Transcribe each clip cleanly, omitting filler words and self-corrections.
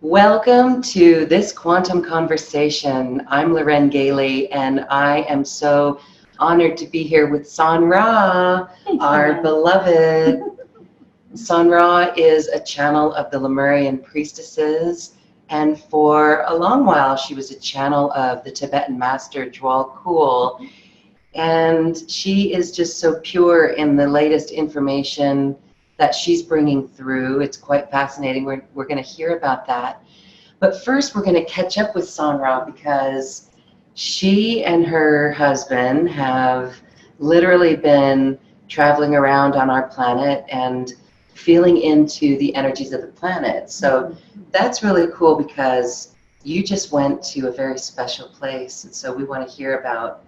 Welcome to this quantum conversation. I'm Loren Gailey, and I am so honored to be here with SanRa, our beloved. SanRa is a channel of the Lemurian Priestesses, and for a long while she was a channel of the Tibetan master Djwhal Khul, and she is just so pure in the latest information that she's bringing through. It's quite fascinating. We're going to hear about that. But first, we're going to catch up with SanRa because she and her husband have literally been traveling around on our planet and feeling into the energies of the planet. So that's really cool because you just went to a very special place. And so we want to hear about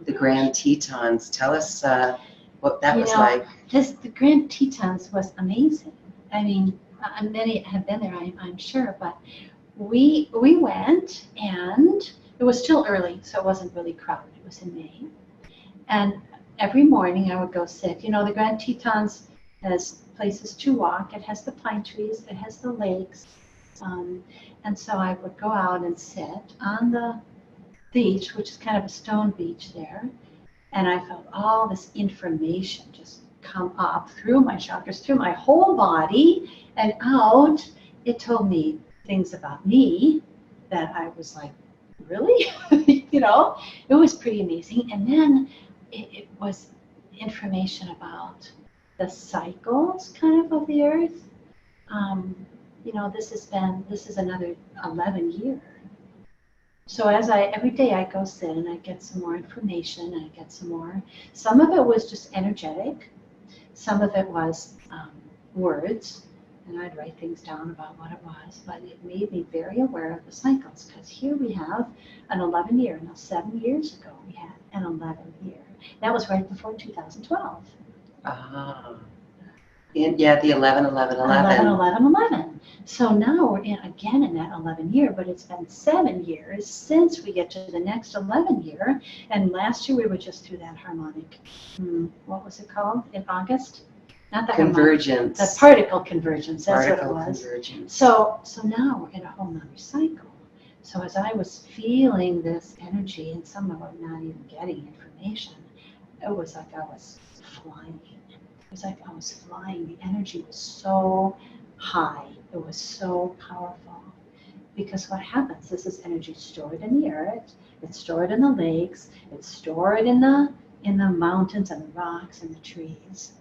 the Grand Tetons. Tell us what that was like. The Grand Tetons was amazing. I mean, many have been there, I'm sure, but we went, and it was still early, so it wasn't really crowded. It was in May, and every morning I would go sit. You know, the Grand Tetons has places to walk. It has the pine trees. It has the lakes, and so I would go out and sit on the beach, which is kind of a stone beach there, and I felt all this information just come up through my chakras, through my whole body, and out. It told me things about me that I was like, really? You know, it was pretty amazing. And then it was information about the cycles kind of the earth. You know, this is another 11 year. So every day I go sit and I get some more information, and I get some more. Some of it was just energetic. Some of it was words, and I'd write things down about what it was, but it made me very aware of the cycles, because here we have an 11 year. Now 7 years ago we had an 11 year. That was right before 2012. Yeah, the 11. So now we're again in that 11 year, but it's been 7 years since we get to the next 11 year. And last year we were just through that harmonic, what was it called in August? Not the convergence. The particle convergence, that's what it was. Convergence. So now we're in a whole nother cycle. So as I was feeling this energy, and some of it not even getting information, it was like I was flying. It was like I was flying. The energy was so high. It was so powerful. Because what happens, this is energy stored in the earth, it's stored in the lakes, it's stored in the mountains and the rocks and the trees.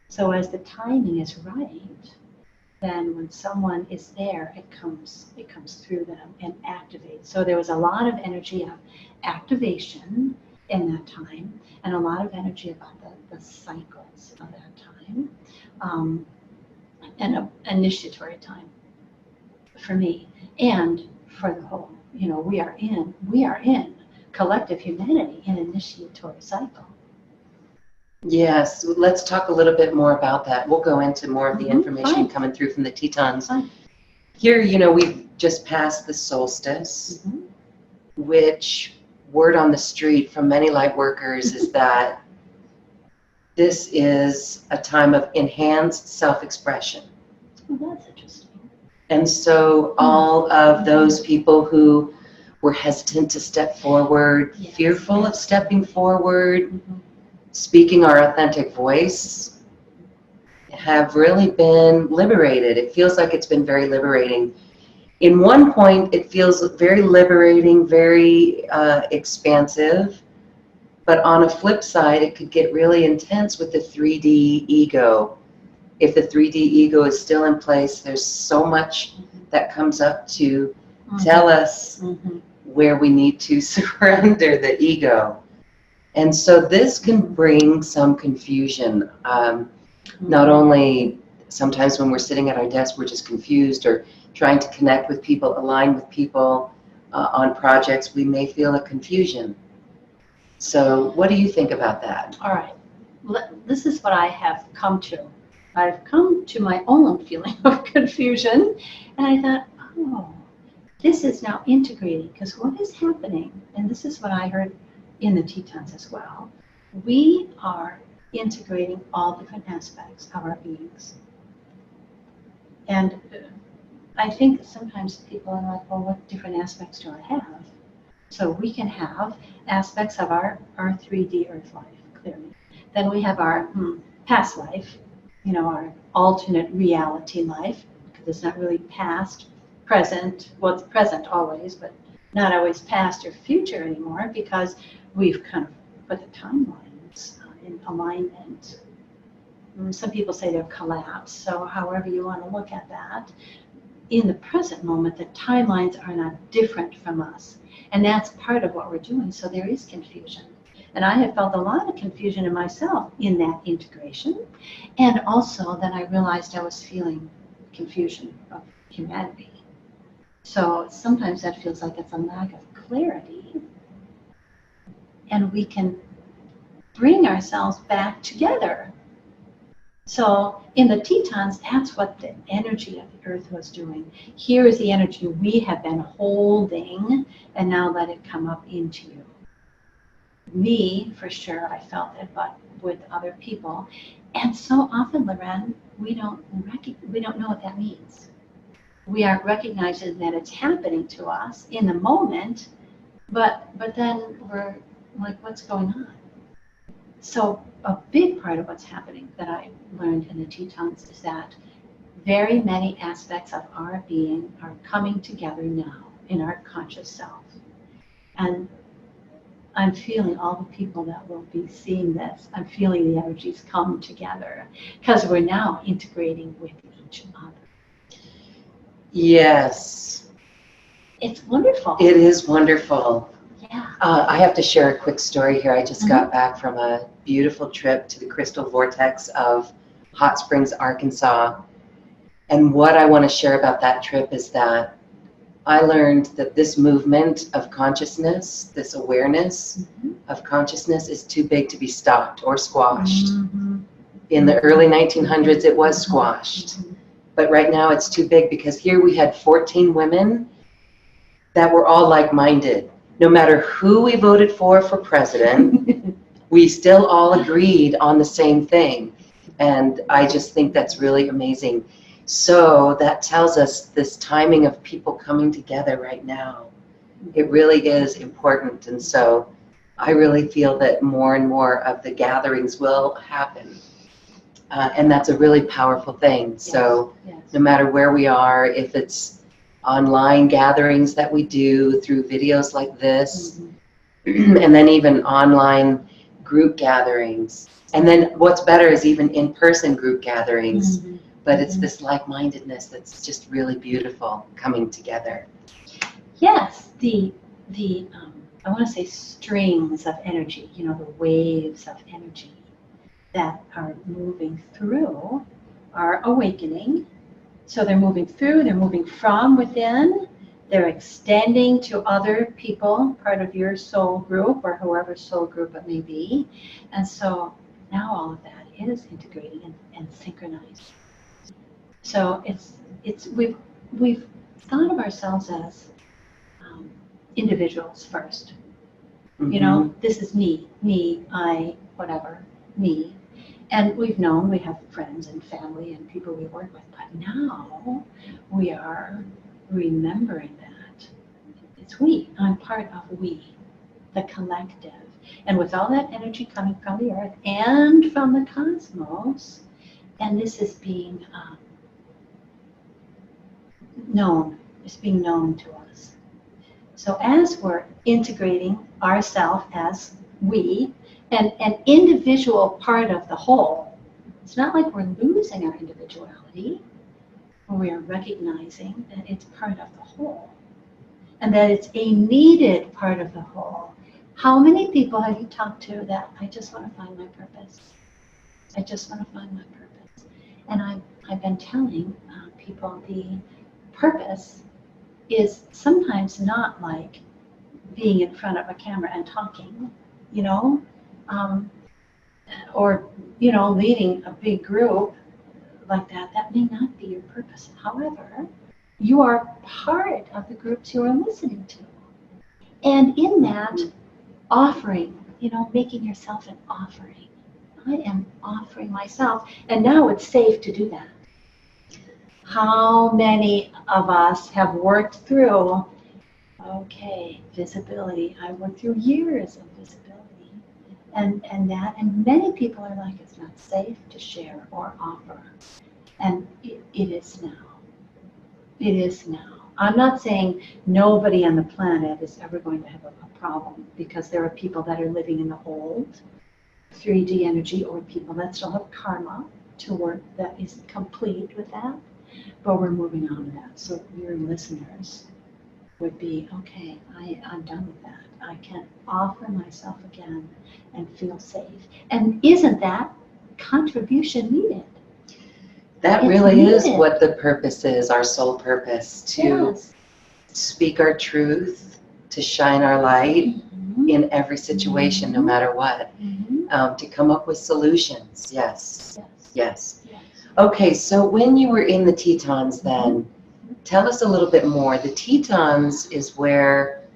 So as the timing is right, then when someone is there, it comes through them and activates. So there was a lot of energy of activation in that time, and a lot of energy about the cycles of that time, and an initiatory time for me and for the whole. You know, we are in collective humanity in initiatory cycle. Yes, let's talk a little bit more about that. We'll go into more of the information coming through from the Tetons. Here, you know, we've just passed the solstice, which, word on the street from many light workers is that this is a time of enhanced self-expression. Well, that's interesting. And so all of those people who were hesitant to step forward, fearful of stepping forward, speaking our authentic voice, have really been liberated. It feels like it's been very liberating. In one point, it feels very liberating, very expansive. But on a flip side, it could get really intense with the 3D ego. If the 3D ego is still in place, there's so much that comes up to tell us where we need to surrender the ego. And so this can bring some confusion. Not only sometimes when we're sitting at our desk, we're just confused or trying to connect with people, align with people on projects, we may feel a confusion. So what do you think about that? All right. This is what I have come to. I've come to my own feeling of confusion, and I thought, oh, this is now integrating, because what is happening, and this is what I heard in the Tetons as well, we are integrating all different aspects of our beings. And I think sometimes people are like, well, what different aspects do I have? So we can have aspects of our 3D Earth life, clearly. Then we have our past life, our alternate reality life, because it's not really past, present, well, it's present always, but not always past or future anymore, because we've kind of put the timelines in alignment. Some people say they're collapsed, so however you want to look at that. In the present moment, the timelines are not different from us. And that's part of what we're doing, so there is confusion. And I have felt a lot of confusion in myself in that integration. And also that I realized I was feeling confusion of humanity. So sometimes that feels like it's a lack of clarity. And we can bring ourselves back together. So in the Tetons, that's what the energy of the Earth was doing. Here is the energy we have been holding, and now let it come up into you. Me, for sure, I felt it, but with other people. And so often, Loren, we don't know what that means. We aren't recognizing that it's happening to us in the moment, but then we're like, what's going on? So a big part of what's happening that I learned in the Tetons is that very many aspects of our being are coming together now in our conscious self. And I'm feeling all the people that will be seeing this, I'm feeling the energies come together because we're now integrating with each other. Yes. It's wonderful. It is wonderful. Yeah. I have to share a quick story here. I just got back from a beautiful trip to the crystal vortex of Hot Springs, Arkansas. And what I want to share about that trip is that I learned that this movement of consciousness, this awareness of consciousness is too big to be stopped or squashed. In the early 1900s, it was squashed. But right now it's too big because here we had 14 women that were all like-minded. No matter who we voted for president, we still all agreed on the same thing. And I just think that's really amazing. So that tells us this timing of people coming together right now. It really is important. And so I really feel that more and more of the gatherings will happen. And that's a really powerful thing. Yes. So no matter where we are, if it's online gatherings that we do through videos like this, and then even online group gatherings. And then what's better is even in-person group gatherings. But it's this like-mindedness that's just really beautiful coming together. Yes, the I want to say strings of energy, the waves of energy that are moving through are awakening. So they're moving through, they're moving from within, they're extending to other people, part of your soul group or whoever soul group it may be. And so now all of that is integrating and synchronized. So we've thought of ourselves as individuals first. This is me, I, whatever, me. And we've known we have friends and family and people we work with, but now we are remembering that it's we. I'm part of we, the collective. And with all that energy coming from the earth and from the cosmos, and this is being known, it's being known to us. So as we're integrating ourselves as we, and an individual part of the whole, it's not like we're losing our individuality, we are recognizing that it's part of the whole, and that it's a needed part of the whole. How many people have you talked to that, I just want to find my purpose? I just want to find my purpose. And I've been telling people the purpose is sometimes not like being in front of a camera and talking, or leading a big group like that. That may not be your purpose. However, you are part of the groups you are listening to. And in that, offering, making yourself an offering. I am offering myself, and now it's safe to do that. How many of us have worked through, okay, visibility? I worked through years of visibility, and many people are like, it's not safe to share or offer, and it is now. It is now. I'm not saying nobody on the planet is ever going to have a problem, because there are people that are living in the old 3D energy, or people that still have karma to work that isn't complete with that, but we're moving on to that. So your listeners would be, okay, I'm done with that. I can offer myself again and feel safe. And isn't that contribution needed? That really is what the purpose is, our soul purpose, to speak our truth, to shine our light in every situation, no matter what, to come up with solutions. Yes. Okay, so when you were in the Tetons then, tell us a little bit more. The Tetons is where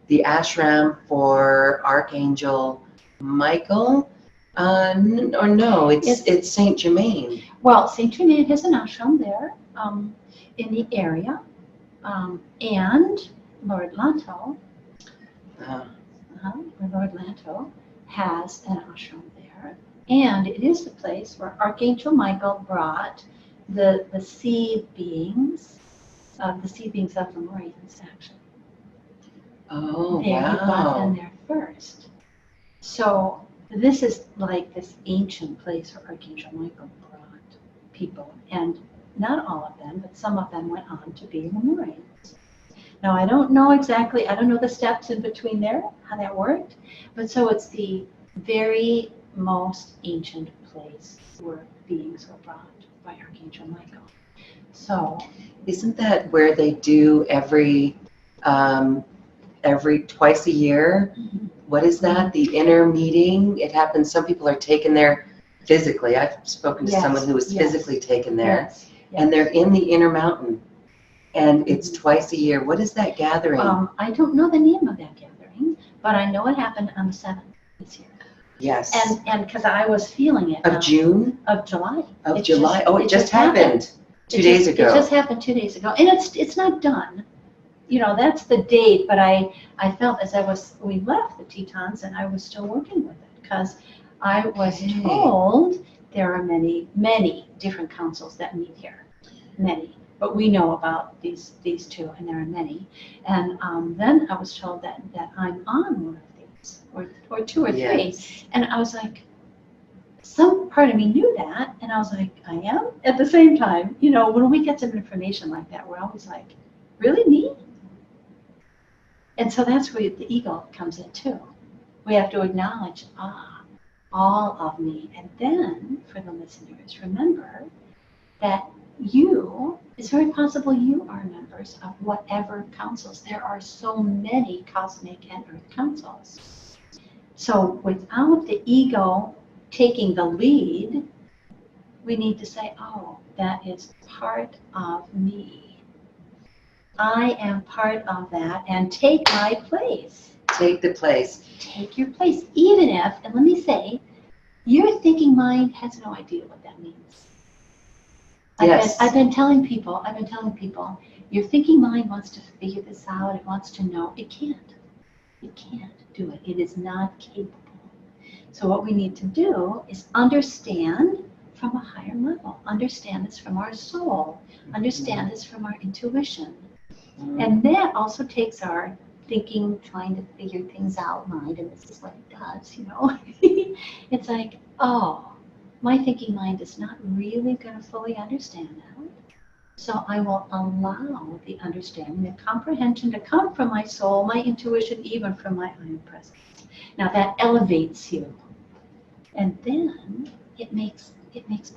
the ashram for Archangel Michael, or no, it's Saint Germain. Well, Saint Germain has an ashram there in the area, and Lord Lanto, Lord Lanto has an ashram there, and it is the place where Archangel Michael brought the sea beings of Lemurians, actually. Oh, He brought them there first. So this is like this ancient place where Archangel Michael brought people, and not all of them, but some of them went on to be Lemurians. Now I don't know exactly, I don't know the steps in between there, how that worked, but so it's the very most ancient place where beings were brought by Archangel Michael. So isn't that where they do every twice a year? What is that? The inner meeting? It happens, some people are taken there physically. I've spoken to someone who was physically taken there, and they're in the inner mountain, and it's twice a year. What is that gathering? I don't know the name of that gathering, but I know it happened on the 7th this year. Yes. And because I was feeling it. Of June? Of July. Of July. It just happened 2 days ago. It just happened 2 days ago, and it's not done. That's the date, but I felt as we left the Tetons, and I was still working with it, because I was told there are many, many different councils that meet here, many. But we know about these two, and there are many. And then I was told that I'm on one of these, or two or three. And I was like, some part of me knew that, and I was like, I am? At the same time, when we get some information like that, we're always like, really, me? And so that's where the ego comes in too. We have to acknowledge, all of me. And then, for the listeners, remember that it's very possible you are members of whatever councils. There are so many cosmic and earth councils. So without the ego taking the lead, we need to say, that is part of me. I am part of that, and take my place. Take the place. Take your place, even if, and let me say, your thinking mind has no idea what that means. I've been telling people, your thinking mind wants to figure this out, it wants to know. It can't. It can't do it. It is not capable. So what we need to do is understand from a higher level. Understand this from our soul. Understand this from our intuition. And that also takes our thinking, trying to figure things out mind, and this is what it does, It's like, my thinking mind is not really going to fully understand that. So I will allow the understanding, the comprehension to come from my soul, my intuition, even from my higher presence. Now that elevates you. And then it makes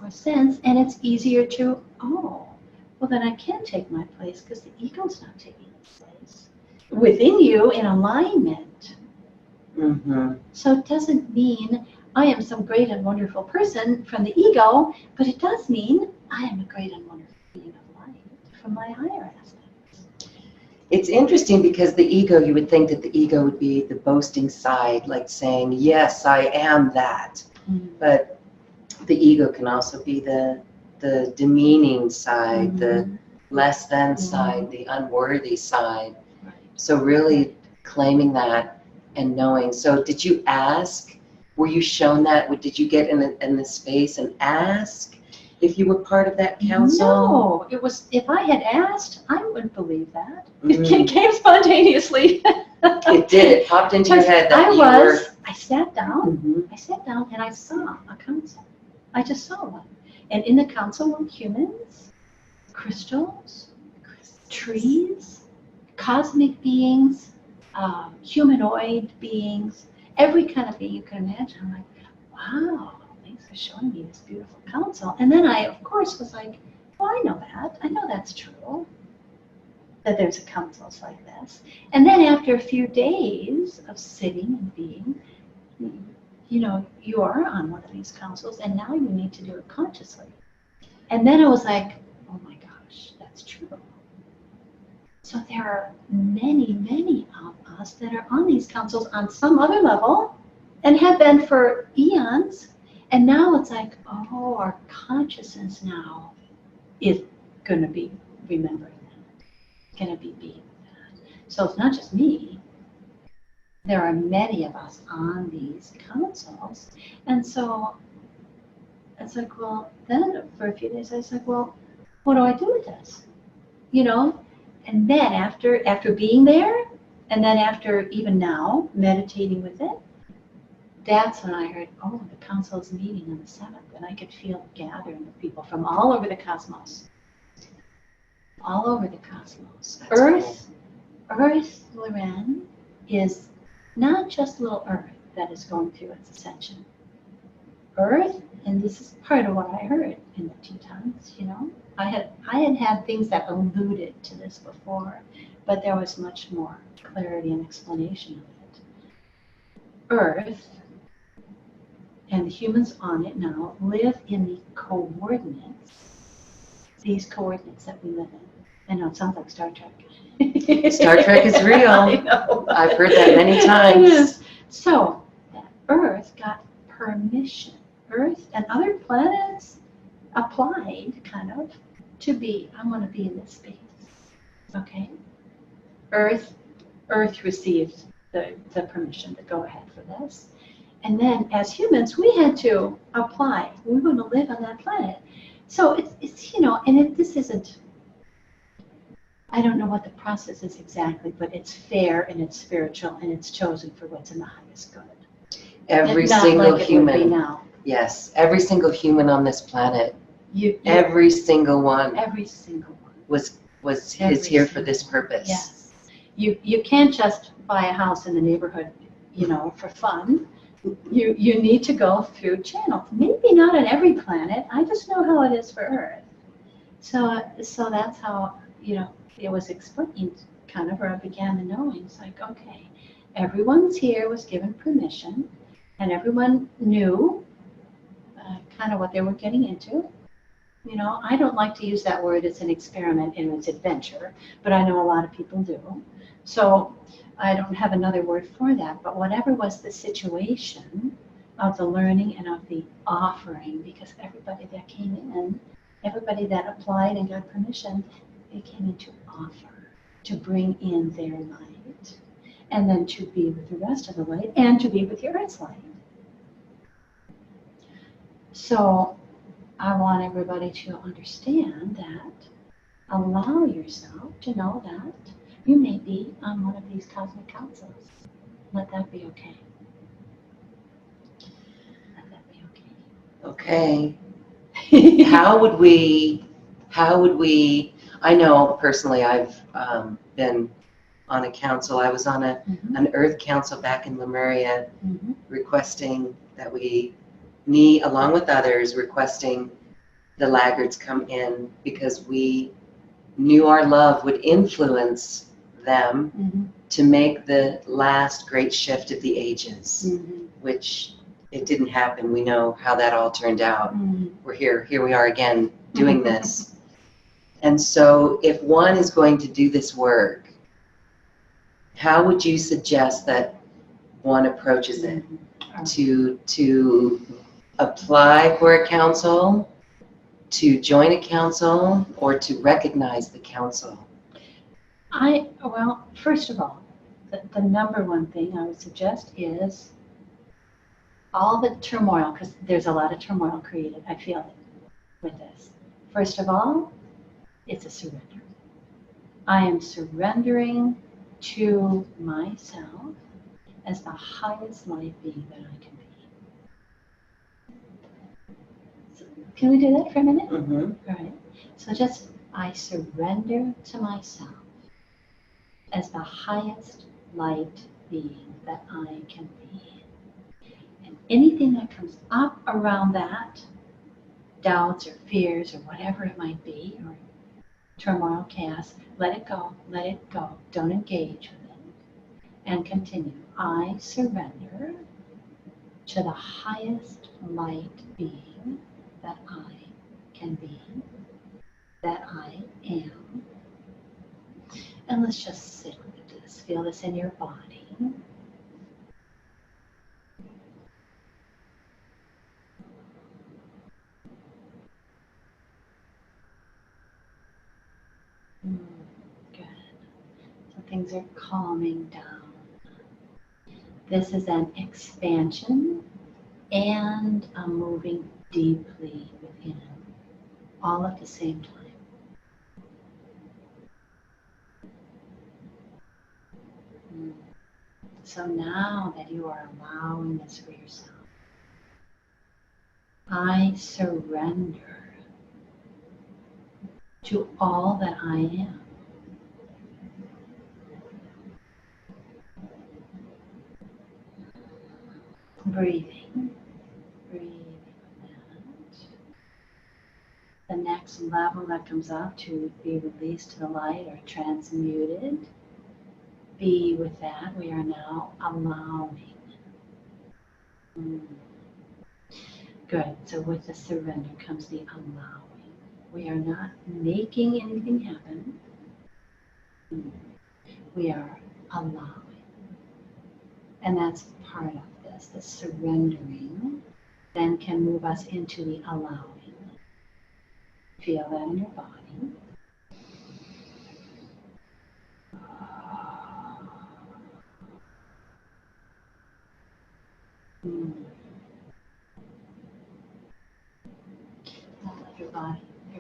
more sense, and it's easier to, well, then I can take my place, because the ego's not taking its place. Within you, in alignment. So it doesn't mean I am some great and wonderful person from the ego, but it does mean I am a great and wonderful being of light from my higher aspects. It's interesting because the ego, you would think that the ego would be the boasting side, like saying, yes, I am that. Mm-hmm. But the ego can also be the demeaning side, Mm-hmm. the less than Mm-hmm. side, the unworthy side. Right. So really claiming that and knowing. So did you ask, were you shown that? Did you get in the space and ask if you were part of that council? No, it was, if I had asked, I wouldn't believe that. It came spontaneously. It did. It popped into your head that I sat down. Mm-hmm. I sat down and I saw a council. I just saw one. And in the council were humans, crystals, trees, cosmic beings, humanoid beings, every kind of being you can imagine. I'm like, wow. Thanks for showing me this beautiful council. And then I, of course, was like, well, I know that. I know that's true, that there's a councils like this. And then after a few days of sitting and being, you know, you are on one of these councils, and now you need to do it consciously. And then I was like, oh my gosh, that's true. So there are many, many of us that are on these councils on some other level and have been for eons. And now it's like, oh, our consciousness now is going to be remembering that, going to be being that. So it's not just me. There are many of us on these councils. And so it's like, well, then for a few days I was like, well, what do I do with this? You know? And then after being there, and then after even now, meditating with it, that's when I heard, oh, the council is meeting on the 7th, and I could feel the gathering of people from all over the cosmos. All over the cosmos. Earth, Loren, is not just little Earth that is going through its ascension. Earth, and this is part of what I heard in the Tetons, you know. I had things that alluded to this before, but there was much more clarity and explanation of it. Earth, and the humans on it now live in the coordinates, these coordinates that we live in. I know, it sounds like Star Trek. Star Trek is real. I know. I've heard that many times. Yes. So, Earth got permission. Earth and other planets applied, kind of, to be, I want to be in this space. Okay? Earth received the permission to go ahead for this. And then, as humans, we had to apply. We were going to live on that planet. So it's you know, and this isn't, I don't know what the process is exactly, but it's fair and it's spiritual and it's chosen for what's in the highest good. Every Not single like it would be human. now. Yes, every single human on this planet. Every single one. Every single one. is here for this purpose. Yes. You can't just buy a house in the neighborhood, you know, for fun. You need to go through channels. Maybe not on every planet. I just know how it is for Earth. So that's how, you know, it was explained, kind of, where I began to know. It's like, okay, everyone's here, was given permission, and everyone knew kind of what they were getting into. You know, I don't like to use that word. It's an experiment and it's adventure, but I know a lot of people do. So I don't have another word for that, but whatever was the situation of the learning and of the offering, because everybody that came in, everybody that applied and got permission, they came in to offer, to bring in their light, and then to be with the rest of the light, and to be with your Earth's light. So I want everybody to understand that, allow yourself to know that you may be on one of these cosmic councils. Let that be okay. Let that be okay. Okay. How would we, I know personally I've been on a council. I was on an Earth Council back in Lemuria, requesting that me along with others, requesting the laggards come in because we knew our love would influence them to make the last great shift of the ages, which it didn't happen. We know how that all turned out. We're here we are again doing this. And so if one is going to do this work, how would you suggest that one approaches it? To apply for a council, to join a council, or to recognize the council? Well, first of all, the number one thing I would suggest is all the turmoil, because there's a lot of turmoil created, I feel it with this. First of all, it's a surrender. I am surrendering to myself as the highest light being that I can be. So, can we do that for a minute? Mm-hmm. All right. So just, I surrender to myself as the highest light being that I can be. And anything that comes up around that, doubts or fears or whatever it might be, or turmoil, chaos, let it go, let it go. Don't engage with it. And continue. I surrender to the highest light being that I can be, that I am. And let's just sit with this. Feel this in your body. Good. So things are calming down. This is an expansion and a moving deeply within, all at the same time. So now that you are allowing this for yourself, I surrender to all that I am. Breathing that. The next level that comes up to be released to the light or transmuted. Be with that. We are now allowing. Good. So with the surrender comes the allowing. We are not making anything happen. We are allowing. And that's part of this. The surrendering then can move us into the allowing. Feel that in your body. Let your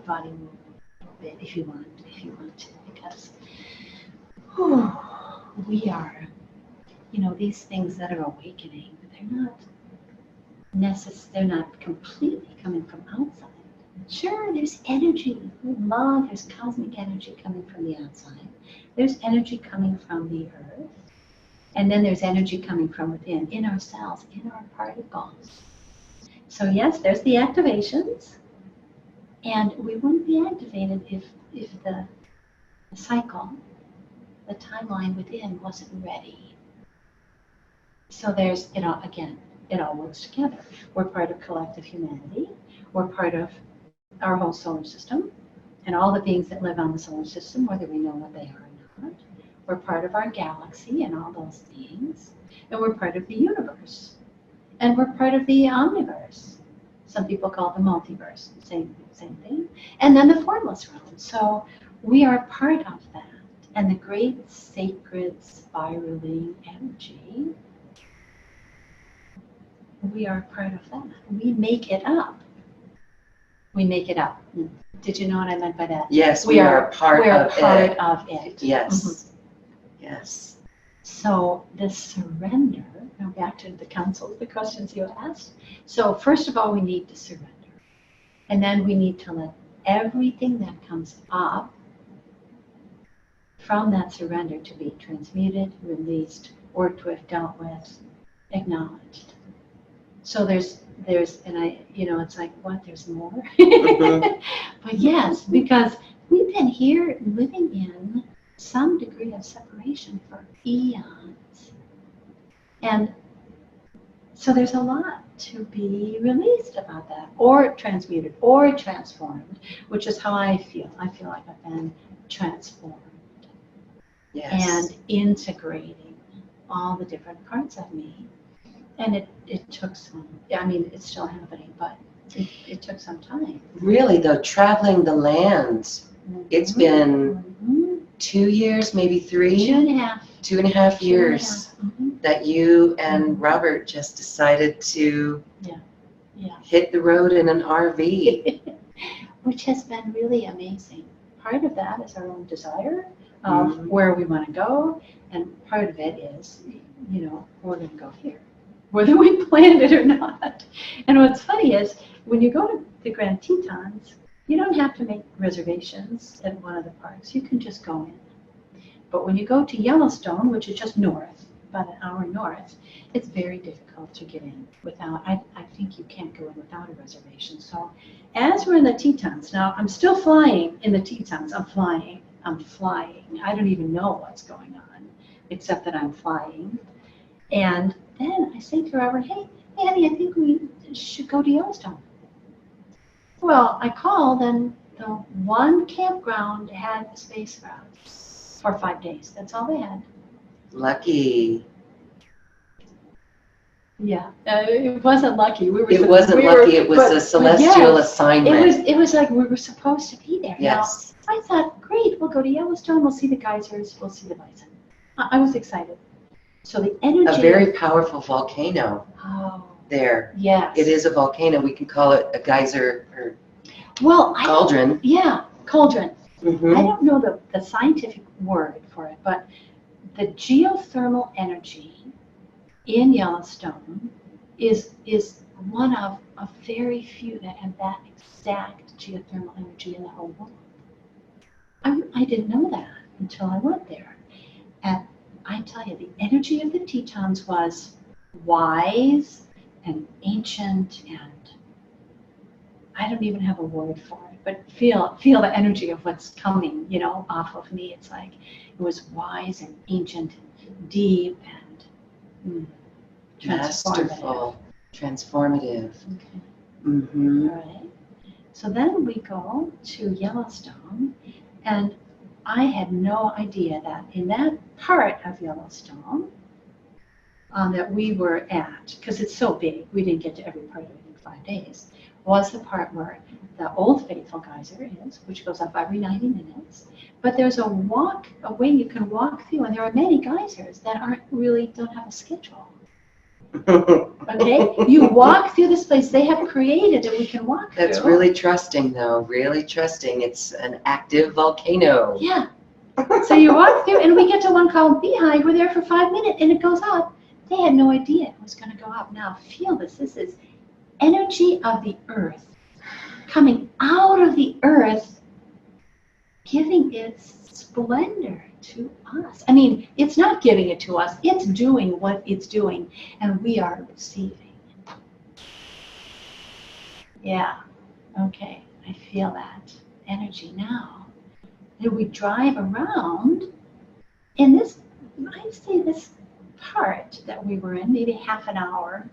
body move a little bit if you want to, because we are, these things that are awakening, they're not completely coming from outside. Sure, there's energy, love, there's cosmic energy coming from the outside. There's energy coming from the earth. And then there's energy coming from within, in our cells, in our particles. So yes, there's the activations. And we wouldn't be activated if the cycle, the timeline within wasn't ready. So there's, it all works together. We're part of collective humanity. We're part of our whole solar system and all the beings that live on the solar system, whether we know what they are or not. We're part of our galaxy and all those beings. And we're part of the universe. And we're part of the omniverse. Some people call it the multiverse, same thing. And then the formless realm. So we are part of that. And the great sacred spiraling energy, we are part of that. We make it up. We make it up. Did you know what I meant by that? Yes, we are part of it. Yes. Mm-hmm. Yes. So this surrender, now back to the council, the questions you asked. So first of all, we need to surrender. And then we need to let everything that comes up from that surrender to be transmuted, released, worked with, dealt with, acknowledged. So there's, and it's like, what, there's more? Mm-hmm. But yes, because we've been here living in some degree of separation for eons. And so there's a lot to be released about that, or transmuted, or transformed, which is how I feel. I feel like I've been transformed. and integrating all the different parts of me. And it took some, I mean, it's still happening, but it took some time. Really, though, traveling the lands, it's been 2 years, maybe 3? 2.5. 2.5 years that you and Robert just decided to hit the road in an RV. Which has been really amazing. Part of that is our own desire of where we want to go, and part of it is, you know, we're going to go here, whether we planned it or not. And what's funny is, when you go to the Grand Tetons, you don't have to make reservations at one of the parks. You can just go in. But when you go to Yellowstone, which is just north, about an hour north, it's very difficult to get in without, I think you can't go in without a reservation. So as we're in the Tetons, now I'm still flying in the Tetons, I'm flying. I don't even know what's going on, except that I'm flying. And then I say to Robert, hey, honey, I think we should go to Yellowstone. Well, I called, and the one campground had a space for us for 5 days. That's all they had. Lucky. Yeah, it wasn't lucky. It wasn't lucky. It was a celestial assignment. It was like we were supposed to be there. Yes. Now, I thought, great, we'll go to Yellowstone. We'll see the geysers. We'll see the bison. I was excited. So the energy. A very powerful volcano. Oh. There. Yes. It is a volcano. We can call it a geyser or cauldron. Cauldron. Mm-hmm. I don't know the scientific word for it, but the geothermal energy in Yellowstone is one of a very few that have that exact geothermal energy in the whole world. I didn't know that until I went there. And I tell you, the energy of the Tetons was wise and ancient, and I don't even have a word for it, but feel the energy of what's coming, you know, off of me. It's like it was wise and ancient and deep and masterful, transformative. Okay. Mm-hmm. All right. So then we go to Yellowstone, and I had no idea that in that part of Yellowstone that we were at, because it's so big, we didn't get to every part of it in 5 days, was the part where the Old Faithful geyser is, which goes up every 90 minutes. But there's a way you can walk through, and there are many geysers that don't have a schedule. Okay, you walk through this place they have created that we can walk through. That's really trusting, though. Really trusting. It's an active volcano. Yeah. So you walk through, and we get to one called Beehive. We're there for 5 minutes, and it goes up. They had no idea it was going to go up. Now feel this. This is energy of the earth coming out of the earth, giving its splendor to us. I mean, it's not giving it to us. It's doing what it's doing, and we are receiving. Yeah. Okay. I feel that energy now. Then we drive around, and I'd say this part that we were in, maybe half an hour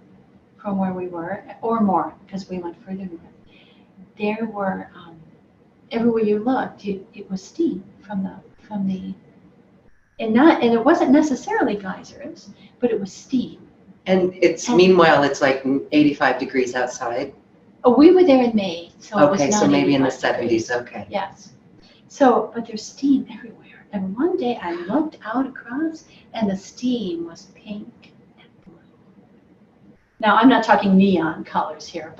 from where we were, or more, because we went further north. There were everywhere you looked, it was steam from the, and it wasn't necessarily geysers, but it was steam. And meanwhile it's like 85 degrees outside. Oh, we were there in May, so it was not so maybe in the 70s. degrees. Okay. Yes. So, but there's steam everywhere. And one day I looked out across, and the steam was pink and blue. Now, I'm not talking neon colors here,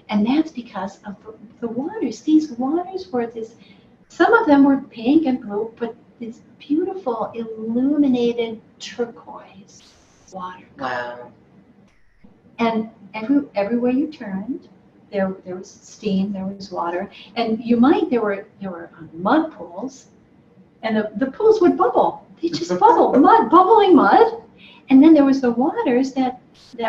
and that's because of the waters. These waters were some of them were pink and blue, but this beautiful illuminated turquoise water. Wow. And everywhere you turned, there was steam, there was water, and there were mud pools. And the pools would bubble. They just bubble, bubbling mud. And then there was the waters that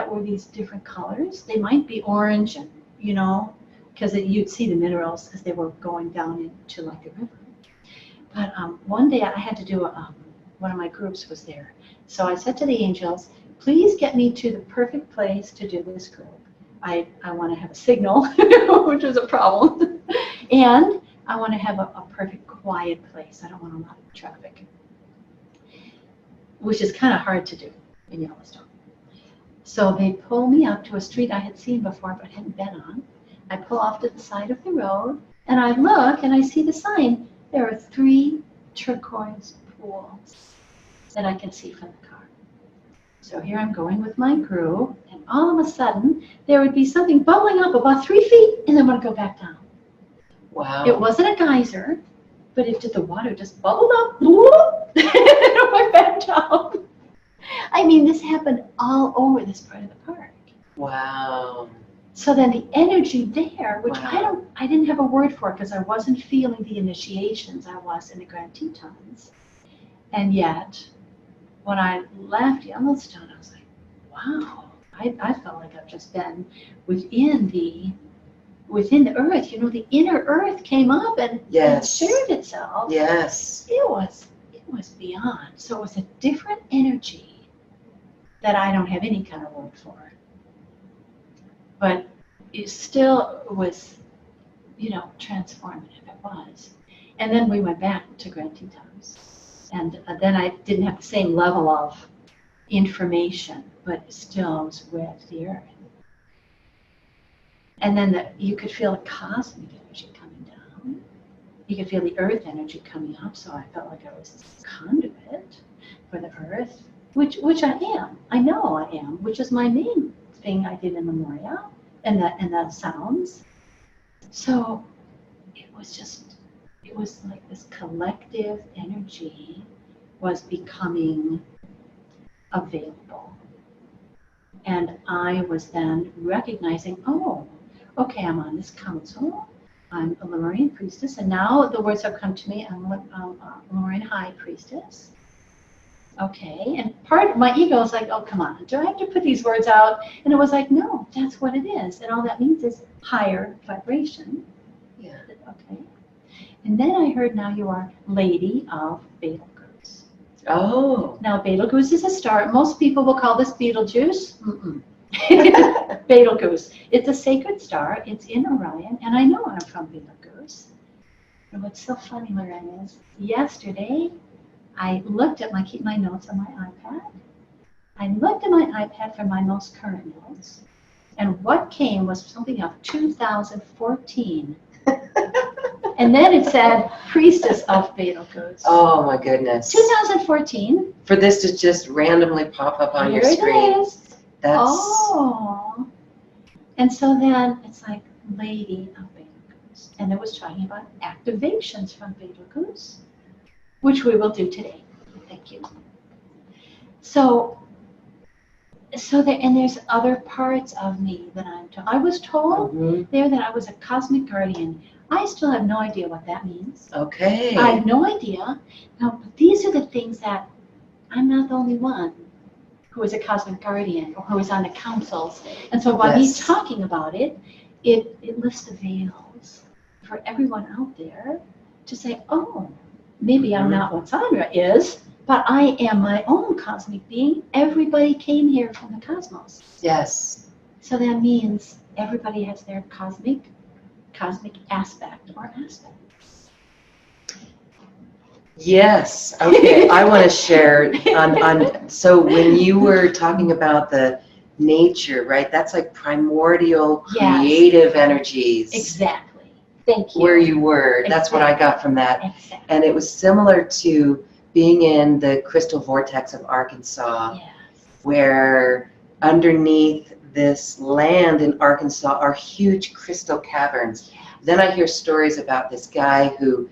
were these different colors. They might be orange, and because you'd see the minerals as they were going down into like the river. But one day I had to do one of my groups was there. So I said to the angels, please get me to the perfect place to do this group. I want to have a signal, which was a problem. And I want to have a perfect quiet place. I don't want a lot of traffic. which is kind of hard to do in Yellowstone. So they pull me up to a street I had seen before but hadn't been on. I pull off to the side of the road, and I look, and I see the sign. There are 3 turquoise pools that I can see from the car. So here I'm going with my crew, and all of a sudden, there would be something bubbling up about 3 feet, and then would go back down. Wow. It wasn't a geyser, but the water just bubbled up, whoop, and it went back down. I mean, this happened all over this part of the park. Wow. So then the energy there, which Wow. I didn't have a word for because I wasn't feeling the initiations I was in the Grand Tetons. And yet, when I left Yellowstone, I was like, wow, I felt like I've just been within the earth. You know, the inner earth came up and shared itself. Yes. It was beyond. So it was a different energy that I don't have any kind of word for. But it still was, you know, transformative. It was. And then we went back to Grand Tetons. And then I didn't have the same level of information, but still was with the earth. And then you could feel the cosmic energy coming down. You could feel the earth energy coming up. So I felt like I was this conduit for the earth, which I am. I know I am, which is my main thing I did in Lemuria, and the sounds. So it was like this collective energy was becoming available. And I was then recognizing, oh, okay, I'm on this council. I'm a Lemurian priestess, and now the words have come to me. I'm a Lemurian high priestess. Okay, and part of my ego is like, oh, come on, do I have to put these words out? And it was like, no, that's what it is. And all that means is higher vibration. Yeah. Okay. And then I heard now you are Lady of Betelgeuse. Oh. Now, Betelgeuse is a star. Most people will call this Betelgeuse. Betelgeuse. It's a sacred star. It's in Orion, and I know I'm from Betelgeuse. And what's so funny, Lorraine, is yesterday I looked at keep my notes on my iPad. I looked at my iPad for my most current notes, and what came was something of 2014. And then it said Priestess of Betelgeuse. Oh my goodness. 2014. For this to just randomly pop up on your screen. It is. That's Oh. And so then it's like Lady of Betelgeuse. And it was talking about activations from Betelgeuse, which we will do today. Thank you. So there's other parts of me that I'm told. I was told there that I was a cosmic guardian. I still have no idea what that means. Okay. I have no idea. Now, but these are the things that I'm not the only one who is a cosmic guardian or who is on the councils. And so while he's talking about it, it lifts the veils for everyone out there to say, oh, maybe I'm not what SanRa is, but I am my own cosmic being. Everybody came here from the cosmos. Yes. So that means everybody has their cosmic aspect or aspects. Yes. Okay. I want to share so when you were talking about the nature, right? That's like primordial creative energies. Exactly. Thank you. Where you were. That's what I got from that. Exactly. And it was similar to being in the crystal vortex of Arkansas, where underneath this land in Arkansas are huge crystal caverns. Then I hear stories about this guy who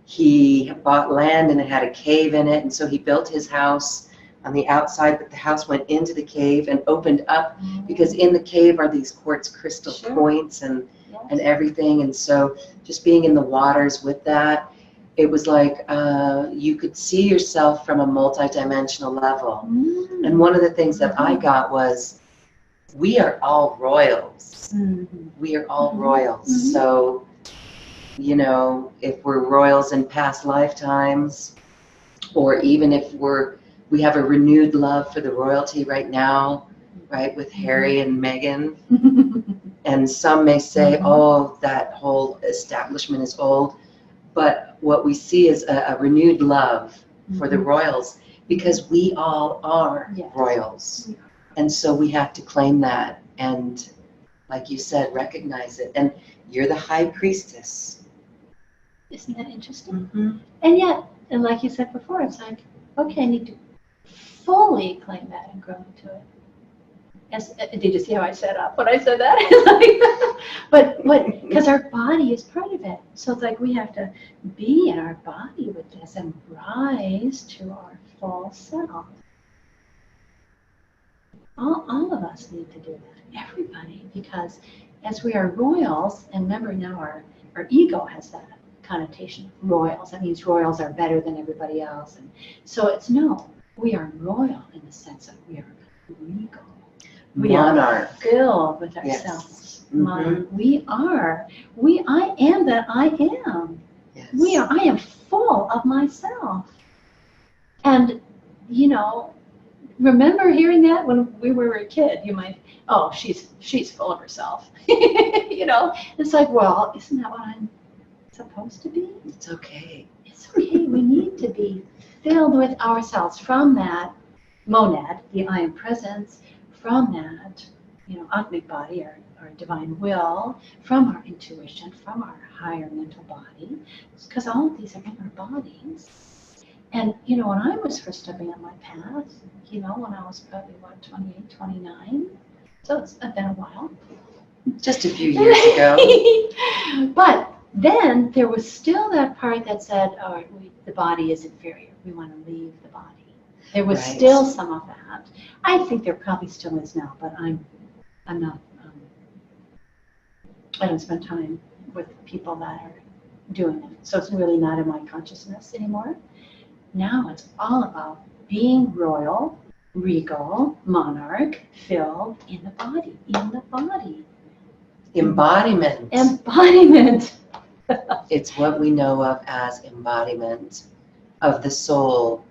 he bought land and it had a cave in it, and so he built his house on the outside, but the house went into the cave and opened up because in the cave are these quartz crystal points and everything. And so just being in the waters with that, it was like you could see yourself from a multi-dimensional level. And one of the things that I got was, we are all royals. We are all royals. So, you know, if we're royals in past lifetimes, or even if we have a renewed love for the royalty right now, right, with Harry and Meghan. And some may say, oh, that whole establishment is old. But what we see is a renewed love for the royals. because we all are Yes. royals. We are. And so we have to claim that and, like you said, recognize it. And you're the high priestess. Isn't that interesting? Mm-hmm. And yet, and like you said before, it's like, okay, I need to fully claim that and grow into it. Did you see how I set up when I said that? but because our body is part of it. So it's like we have to be in our body with this and rise to our full self. All of us need to do that, everybody, because as we are royals, and remember now our ego has that connotation of royals. That means royals are better than everybody else. And so it's no, we are royal in the sense that we are regal. We Monarch. are filled with ourselves. Yes. I am that I am. Yes. I am full of myself. And, you know, remember hearing that when we were a kid? You might, oh, she's full of herself. You know, it's like, well, isn't that what I'm supposed to be? It's okay. It's okay. We need to be filled with ourselves from that monad, the I am presence, from that, you know, Atmic body, our divine will, from our intuition, from our higher mental body, because all of these are in our bodies. And, you know, when I was first stepping on my path, you know, when I was probably, 28, 29, so it's been a while. Just a few years ago. But then there was still that part that said, oh, the body is inferior. We want to leave the body. There was still some of that. I think there probably still is now, but I'm not. I don't spend time with people that are doing it, so it's really not in my consciousness anymore. Now it's all about being royal, regal, monarch, filled in the body, Embodiment. Embodiment. It's what we know of as embodiment of the soul.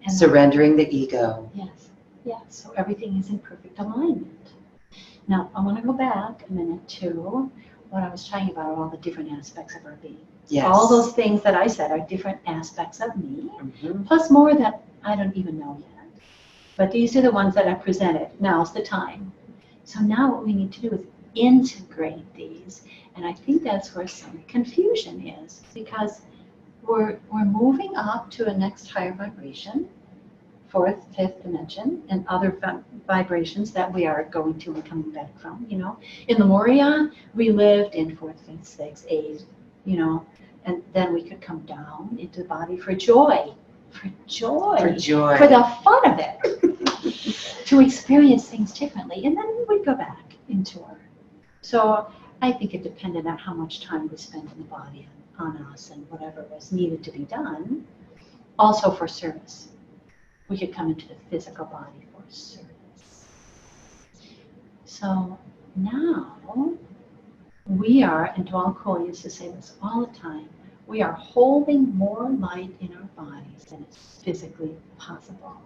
And surrendering the ego. Yes. So everything is in perfect alignment. Now, I want to go back a minute to what I was talking about, all the different aspects of our being. Yes. All those things that I said are different aspects of me, plus more that I don't even know yet. But these are the ones that I presented. Now's the time. So now what we need to do is integrate these. And I think that's where some confusion is, because we're moving up to a next higher vibration, 4th, 5th dimension, and other vibrations that we are going to and coming back from, you know. In Lemuria, we lived in 4th, 5th, 6th, 8th, you know, and then we could come down into the body for joy. For the fun of it. To experience things differently. And then we would go back into our. So I think it depended on how much time we spent in the body on us and whatever was needed to be done. Also for service. We could come into the physical body for service. So now we are, and Dwal Cole used to say this all the time, we are holding more light in our bodies than is physically possible.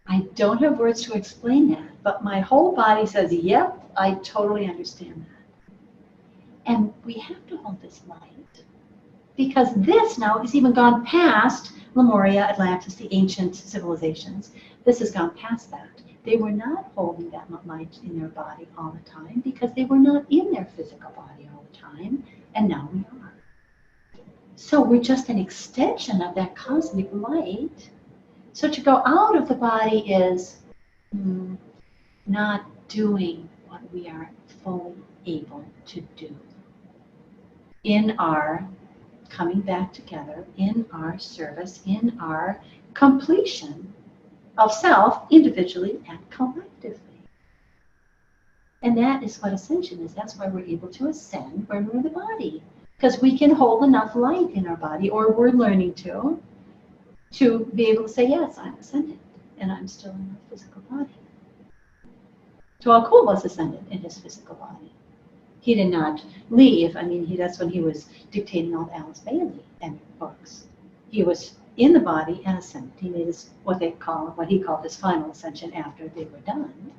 I don't have words to explain that, but my whole body says, yep, I totally understand that. And we have to hold this light, because this now has even gone past Lemuria, Atlantis, the ancient civilizations. This has gone past that. They were not holding that light in their body all the time because they were not in their physical body all the time, and now we are. So we're just an extension of that cosmic light. So to go out of the body is not doing what we are fully able to do. In our coming back together, in our service, in our completion of self, individually and collectively. And that is what Ascension is. That's why we're able to ascend when we're in the body. Because we can hold enough light in our body, or we're learning to be able to say, yes, I'm ascended, and I'm still in my physical body. Dwal Cole was ascended in his physical body. He did not leave. I mean, that's when he was dictating all the Alice Bailey and books. He was in the body and ascended. He made what he called his final ascension after they were done.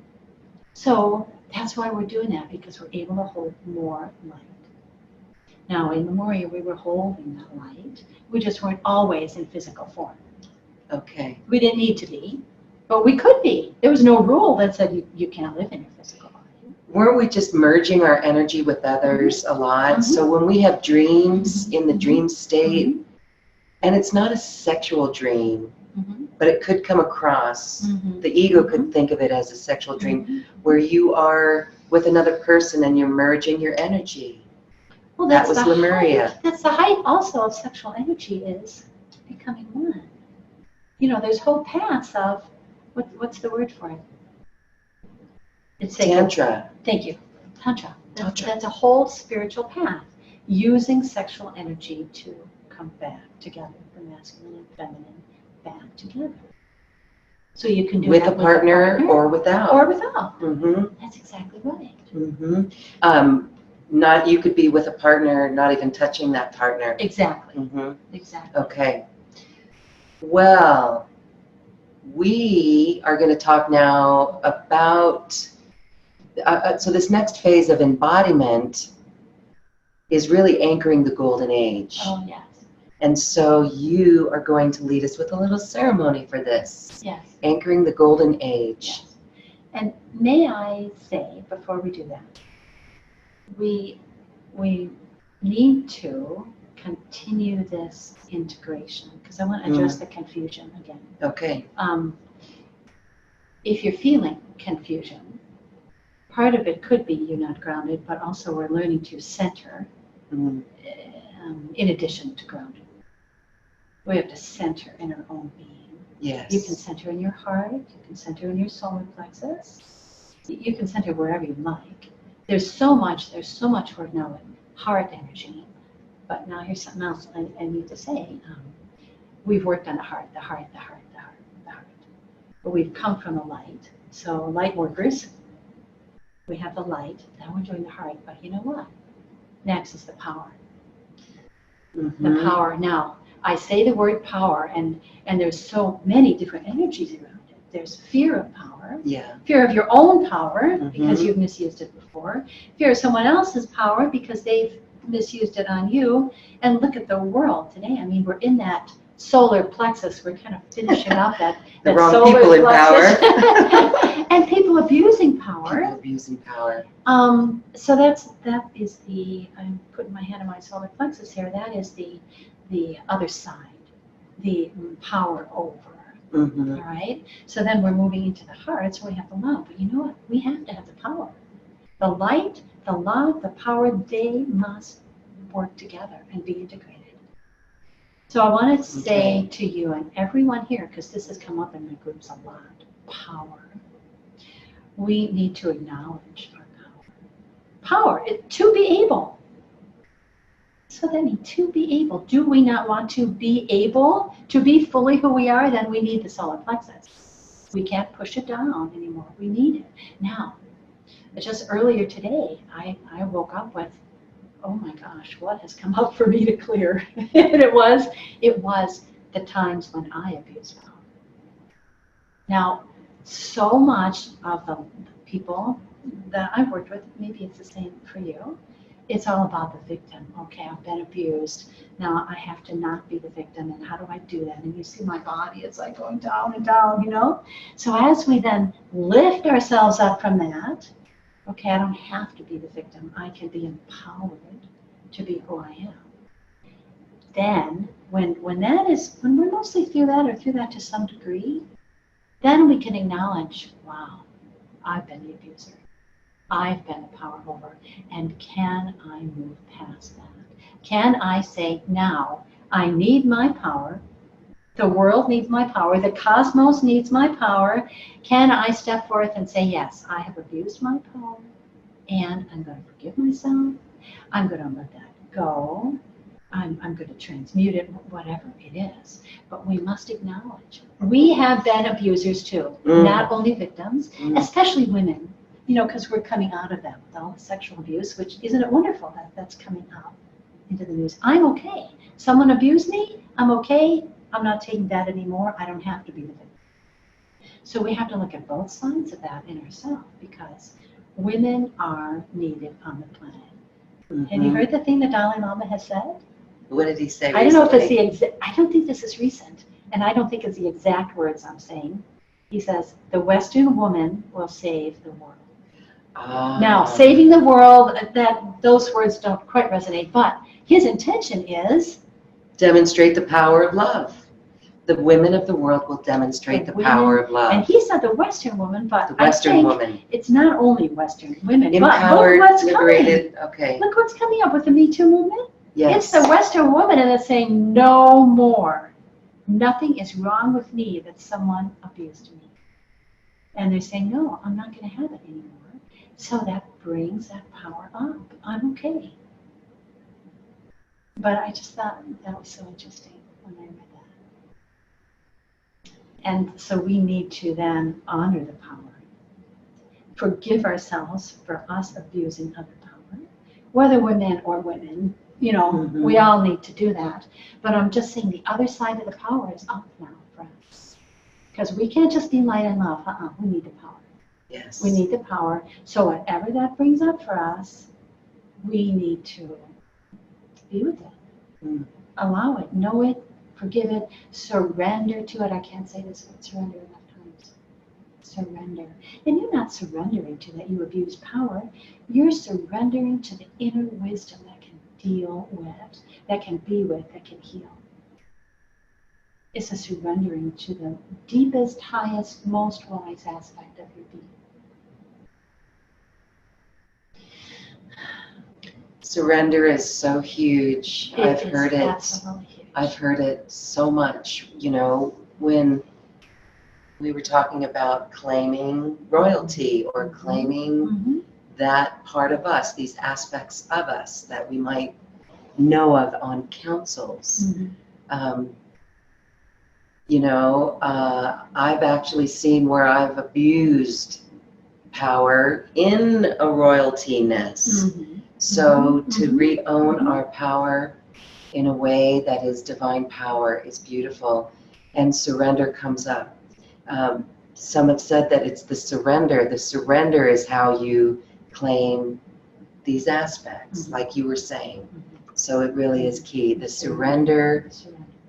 So that's why we're doing that, because we're able to hold more light. Now, in Lemuria, we were holding that light. We just weren't always in physical form. Okay. We didn't need to be, but we could be. There was no rule that said you can't live in your physical body. Weren't we just merging our energy with others a lot? So when we have dreams in the dream state, and it's not a sexual dream, but it could come across, the ego could think of it as a sexual dream, where you are with another person and you're merging your energy. Well, that was Lemuria. That's the height also of sexual energy, is becoming one. You know, there's whole paths of, what's the word for it? It's Tantra. Thank you. Tantra. That's a whole spiritual path, using sexual energy to come back together, the masculine and feminine back together. So you can do with that a partner or without. Or without. That's exactly right. Not, you could be with a partner, not even touching that partner. Exactly. Exactly. Okay. Well, we are going to talk now about, so this next phase of embodiment is really anchoring the golden age. Oh, yes. And so you are going to lead us with a little ceremony for this. Yes. Anchoring the golden age. Yes. And may I say, before we do that, we need to continue this integration, because I want to address the confusion again. Okay. If you're feeling confusion, part of it could be you're not grounded, but also we're learning to center in addition to grounding. We have to center in our own being. Yes. You can center in your heart, you can center in your solar plexus, you can center wherever you like. There's so much work now with heart energy, but now here's something else I need to say. We've worked on the heart. But we've come from the light. So light workers, we have the light, now we're doing the heart, but you know what? Next is the power. The power. Now, I say the word power, and there's so many different energies around it. There's fear of power, fear of your own power because you've misused it before, fear of someone else's power because they've misused it on you. And look at the world today. I mean, we're in that solar plexus. We're kind of finishing up that the wrong solar people in plexus. power. And people abusing power. People abusing power. So that is the, I'm putting my hand on my solar plexus here, that is the other side, the power over. All right? So then we're moving into the heart, so we have the love. But you know what? We have to have the power. The light, the love, the power, they must work together and be integrated. So I want to say to you and everyone here, because this has come up in my groups a lot, power. We need to acknowledge our power. Power, to be able. So that means to be able. Do we not want to be able to be fully who we are? Then we need the solar plexus. We can't push it down anymore. We need it. Now, just earlier today, I woke up with, oh my gosh, what has come up for me to clear? And it was the times when I abused power. Now, so much of the people that I've worked with, maybe it's the same for you, it's all about the victim. Okay, I've been abused. Now I have to not be the victim, and how do I do that? And you see my body, it's like going down and down, you know? So as we then lift ourselves up from that, okay, I don't have to be the victim. I can be empowered to be who I am. Then, when we mostly through that, or through that to some degree, then we can acknowledge, wow, I've been the abuser. I've been the power over. And can I move past that? Can I say, now, I need my power. The world needs my power. The cosmos needs my power. Can I step forth and say, yes, I have abused my power, and I'm going to forgive myself. I'm going to let that go. I'm going to transmute it, whatever it is. But we must acknowledge we have been abusers too, not only victims, especially women, you know, because we're coming out of that with all the sexual abuse, which isn't it wonderful that that's coming out into the news. I'm okay. Someone abused me. I'm okay. I'm not taking that anymore. I don't have to be the victim. So we have to look at both sides of that in ourselves, because women are needed on the planet. Have you heard the thing the Dalai Lama has said? What did he say recently? I don't know if it's I don't think this is recent. and I don't think it's the exact words I'm saying. He says, the Western woman will save the world. Now, saving the world, those words don't quite resonate, but his intention is demonstrate the power of love. The women of the world will demonstrate the power of love. And he said the Western woman, but the Western woman. It's not only Western women, empowered, but look what's liberated. coming. Okay. Look what's coming up with the Me Too movement. Yes. It's the Western woman, and it's saying no more. Nothing is wrong with me that someone abused me. And they're saying, no, I'm not going to have it anymore. So that brings that power up. I'm okay. But I just thought that was so interesting when I read that. And so we need to then honor the power. Forgive ourselves for us abusing other power. Whether we're men or women, you know, we all need to do that. But I'm just saying the other side of the power is up now for us. Because we can't just be light and love. We need the power. Yes. We need the power. So whatever that brings up for us, we need to be with it. Allow it, know it, forgive it, surrender to it. I can't say this word, surrender enough times. Surrender. And you're not surrendering to that you abuse power. You're surrendering to the inner wisdom that can deal with, that can be with, that can heal. It's a surrendering to the deepest, highest, most wise aspect of your being. Surrender is so huge. I've heard it. Absolutely huge. I've heard it so much. You know, when we were talking about claiming royalty or claiming that part of us, these aspects of us that we might know of on councils. You know, I've actually seen where I've abused power in a royalty-ness. So to re-own our power in a way that is divine power is beautiful, and surrender comes up. Some have said that it's the surrender. The surrender is how you claim these aspects, like you were saying. So it really is key. The surrender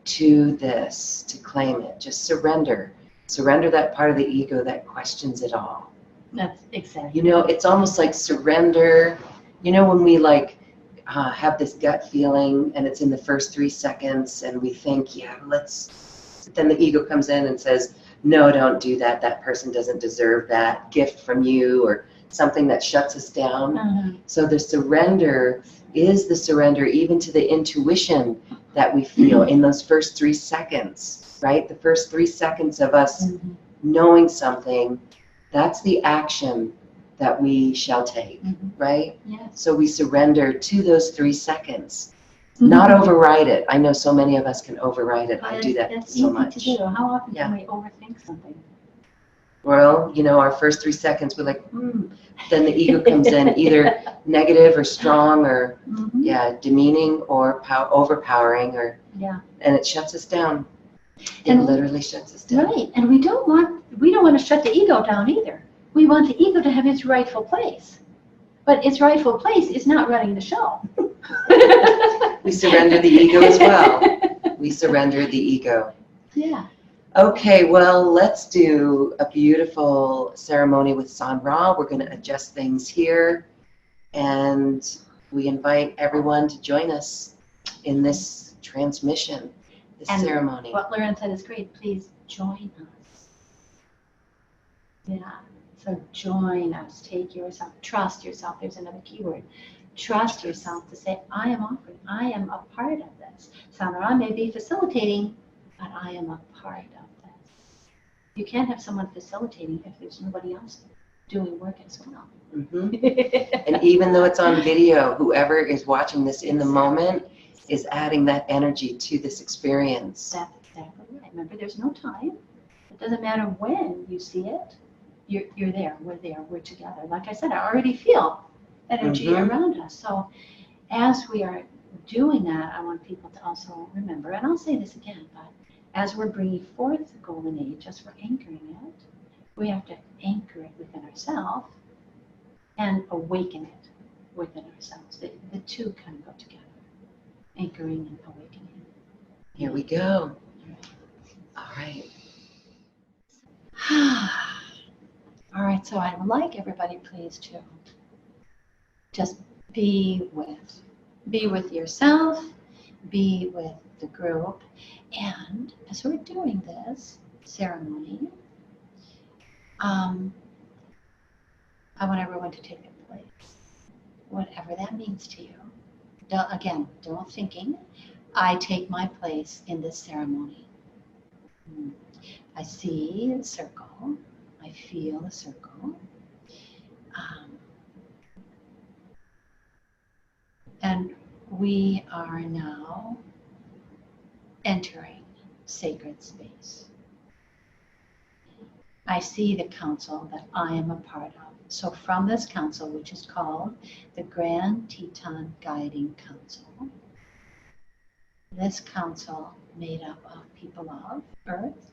to this, to claim it. Just surrender. Surrender that part of the ego that questions it all. That's exactly. You know, it's almost like surrender. You know, when we like have this gut feeling and it's in the first 3 seconds and we think, yeah, let's, then the ego comes in and says, no, don't do that. That person doesn't deserve that gift from you, or something that shuts us down. So the surrender is the surrender even to the intuition that we feel in those first 3 seconds, right? The first 3 seconds of us knowing something, that's the action that we shall take, right? Yes. So we surrender to those 3 seconds, not override it. I know so many of us can override it. I do that so much. That's easy to do. How often can we overthink something? Well, you know, our first 3 seconds, we're like, Then the ego comes in, either negative or strong or, demeaning or overpowering, or, and it shuts us down. It literally shuts us down. Right, and we don't want to shut the ego down either. We want the ego to have its rightful place. But its rightful place is not running the show. We surrender the ego as well. We surrender the ego. Yeah. Okay, well, let's do a beautiful ceremony with SanRa. We're going to adjust things here, and we invite everyone to join us in this transmission, this ceremony. What Loren said is great. Please join us. Yeah. So join us. Take yourself. Trust yourself. There's another keyword. Trust yourself to say, I am offering. I am a part of this. SanRa may be facilitating, but I am a part of this. You can't have someone facilitating if there's nobody else doing work as well. And even though it's on video, whoever is watching this in the moment is adding that energy to this experience. That's exactly right. Remember, there's no time. It doesn't matter when you see it. You're there. We're together. Like I said, I already feel energy around us. So as we are doing that, I want people to also remember, and I'll say this again, but as we're bringing forth the golden age, as we're anchoring it, we have to anchor it within ourselves and awaken it within ourselves. The two kind of go together, anchoring and awakening. Here we go. right. All right, so I would like everybody please to just be with yourself, be with the group, and as we're doing this ceremony, I want everyone to take their place, whatever that means to you. Don't thinking, I take my place in this ceremony. I see a circle, I feel a circle, and we are now entering sacred space. I see the council that I am a part of. So from this council, which is called the Grand Teton Guiding Council, this council made up of people of Earth.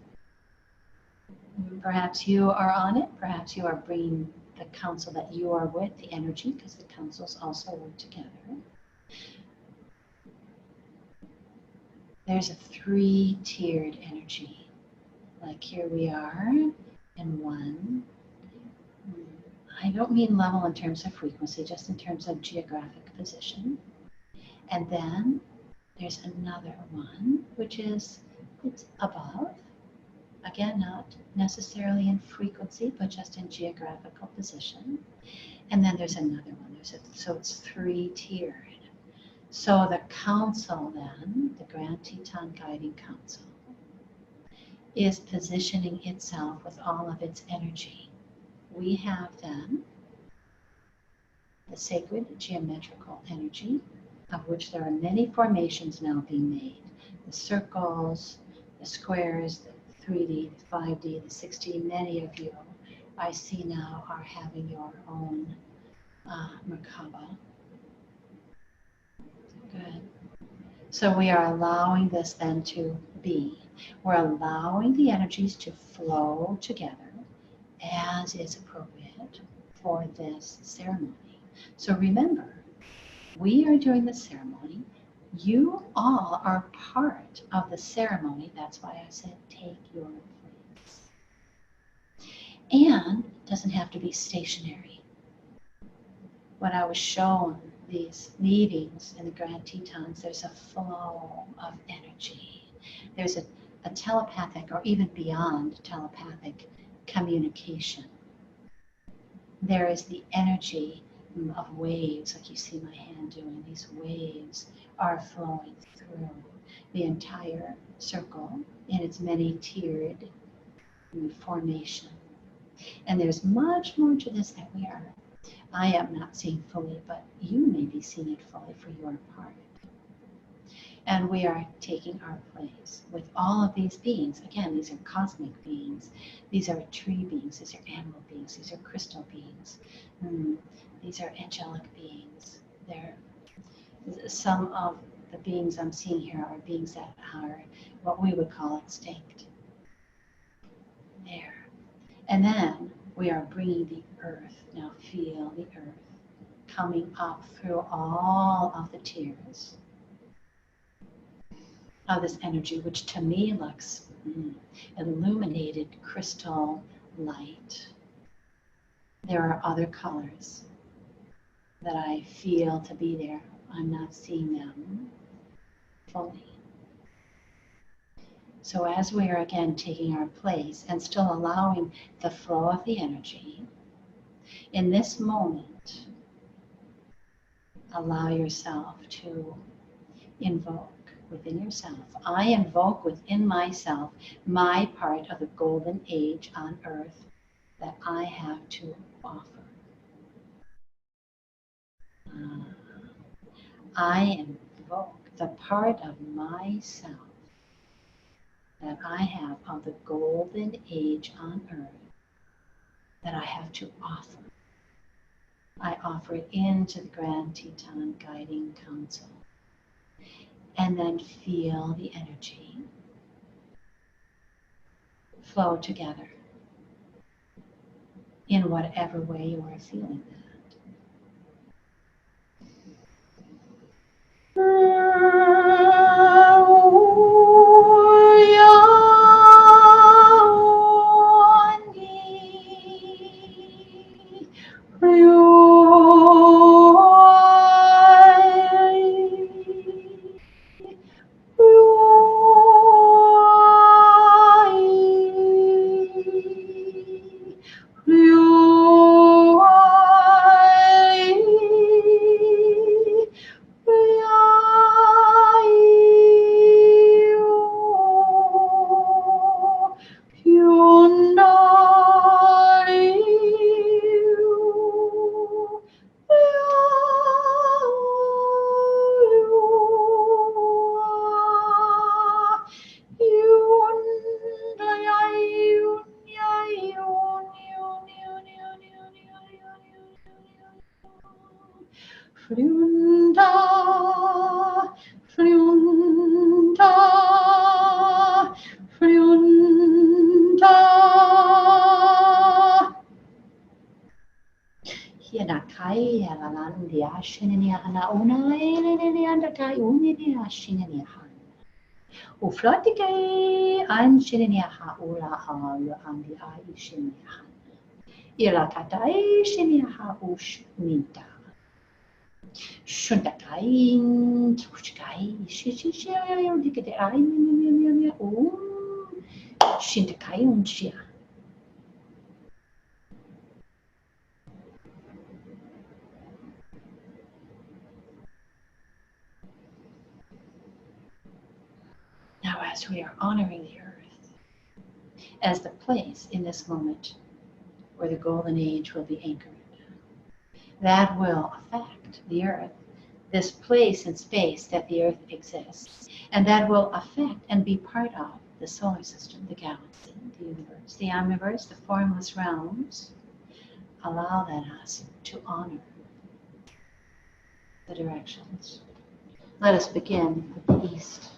Perhaps you are on it. Perhaps you are bringing the council that you are with, the energy, because the councils also work together. There's a 3-tiered energy. Like here we are in one. I don't mean level in terms of frequency, just in terms of geographic position. And then there's another one, which is it's above. Again, not necessarily in frequency, but just in geographical position. And then there's another one. So it's 3-tiered. So the council then, the Grand Teton Guiding Council, is positioning itself with all of its energy. We have then the sacred geometrical energy, of which there are many formations now being made. The circles, the squares, the 3D, the 5D, the 6D, many of you I see now are having your own Merkaba. Good. So we are allowing this then to be. We're allowing the energies to flow together as is appropriate for this ceremony. So remember, we are doing the ceremony. You all are part of the ceremony. That's why I said take your place. And it doesn't have to be stationary. When I was shown these meetings in the Grand Tetons, there's a flow of energy. There's a telepathic or even beyond telepathic communication. There is the energy of waves, like you see my hand doing. These waves are flowing through the entire circle in its many-tiered formation. And there's much more to this that I am not seeing fully, but you may be seeing it fully for your part. And we are taking our place with all of these beings. Again, these are cosmic beings. These are tree beings. These are animal beings. These are crystal beings. These are angelic beings. Some of the beings I'm seeing here are beings that are what we would call extinct. There. And then we are bringing the earth. Now feel the earth coming up through all of the tiers of this energy, which to me looks illuminated crystal light. There are other colors that I feel to be there. I'm not seeing them fully. So as we are again taking our place and still allowing the flow of the energy, in this moment, allow yourself to invoke within yourself. I invoke within myself my part of the golden age on earth that I have to offer. I invoke the part of myself that I have of the golden age on earth that I have to offer. I offer it into the Grand Teton Guiding Council. And then feel the energy flow together in whatever way you are feeling that. Friunda, Friunda, Friunda. Hianakai alalandia shinania hana una elenia kai unidia shinania han. Uflatikai an shinania ha ula ha lu andi ai shinania han. Ilakatai shinania ha ushminta. Shundakai, Tushkai, Shishisha, Dikatai, Shindakai, Unshia. Now, as we are honoring the earth as the place in this moment where the golden age will be anchored, that will affect the earth, this place in space that the earth exists, and that will affect and be part of the solar system, the galaxy, the universe, the omniverse, the formless realms. Allow that us to honor the directions. Let us begin with the east.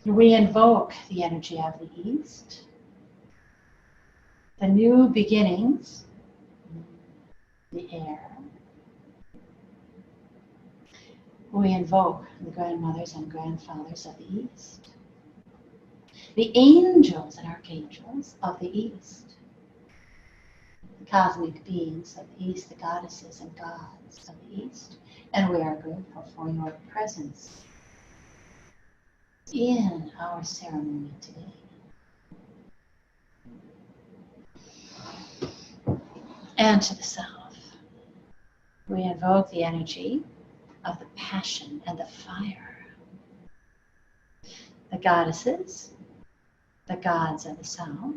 We invoke the energy of the east, the new beginnings, the air. We invoke the grandmothers and grandfathers of the east, the angels and archangels of the east, the cosmic beings of the east, the goddesses and gods of the east, and we are grateful for your presence in our ceremony today. And to the south, we invoke the energy of the passion and the fire, the goddesses, the gods of the south,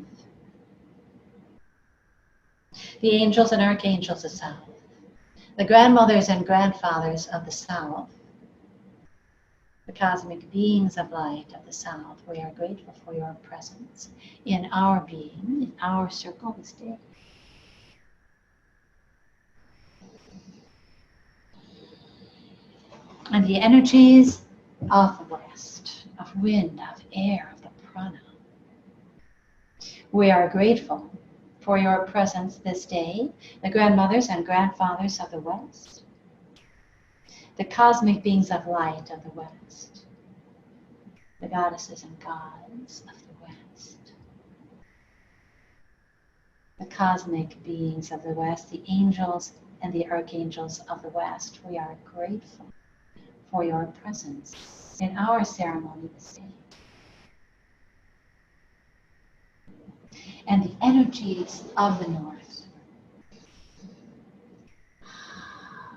the angels and archangels of the south, the grandmothers and grandfathers of the south, the cosmic beings of light of the south. We are grateful for your presence in our being, in our circle this day. And the energies of the west, of wind, of air, of the prana. We are grateful for your presence this day, the grandmothers and grandfathers of the west, the cosmic beings of light of the west, the goddesses and gods of the west, the cosmic beings of the west, the angels and the archangels of the west. We are grateful for your presence in our ceremony this day. And the energies of the north.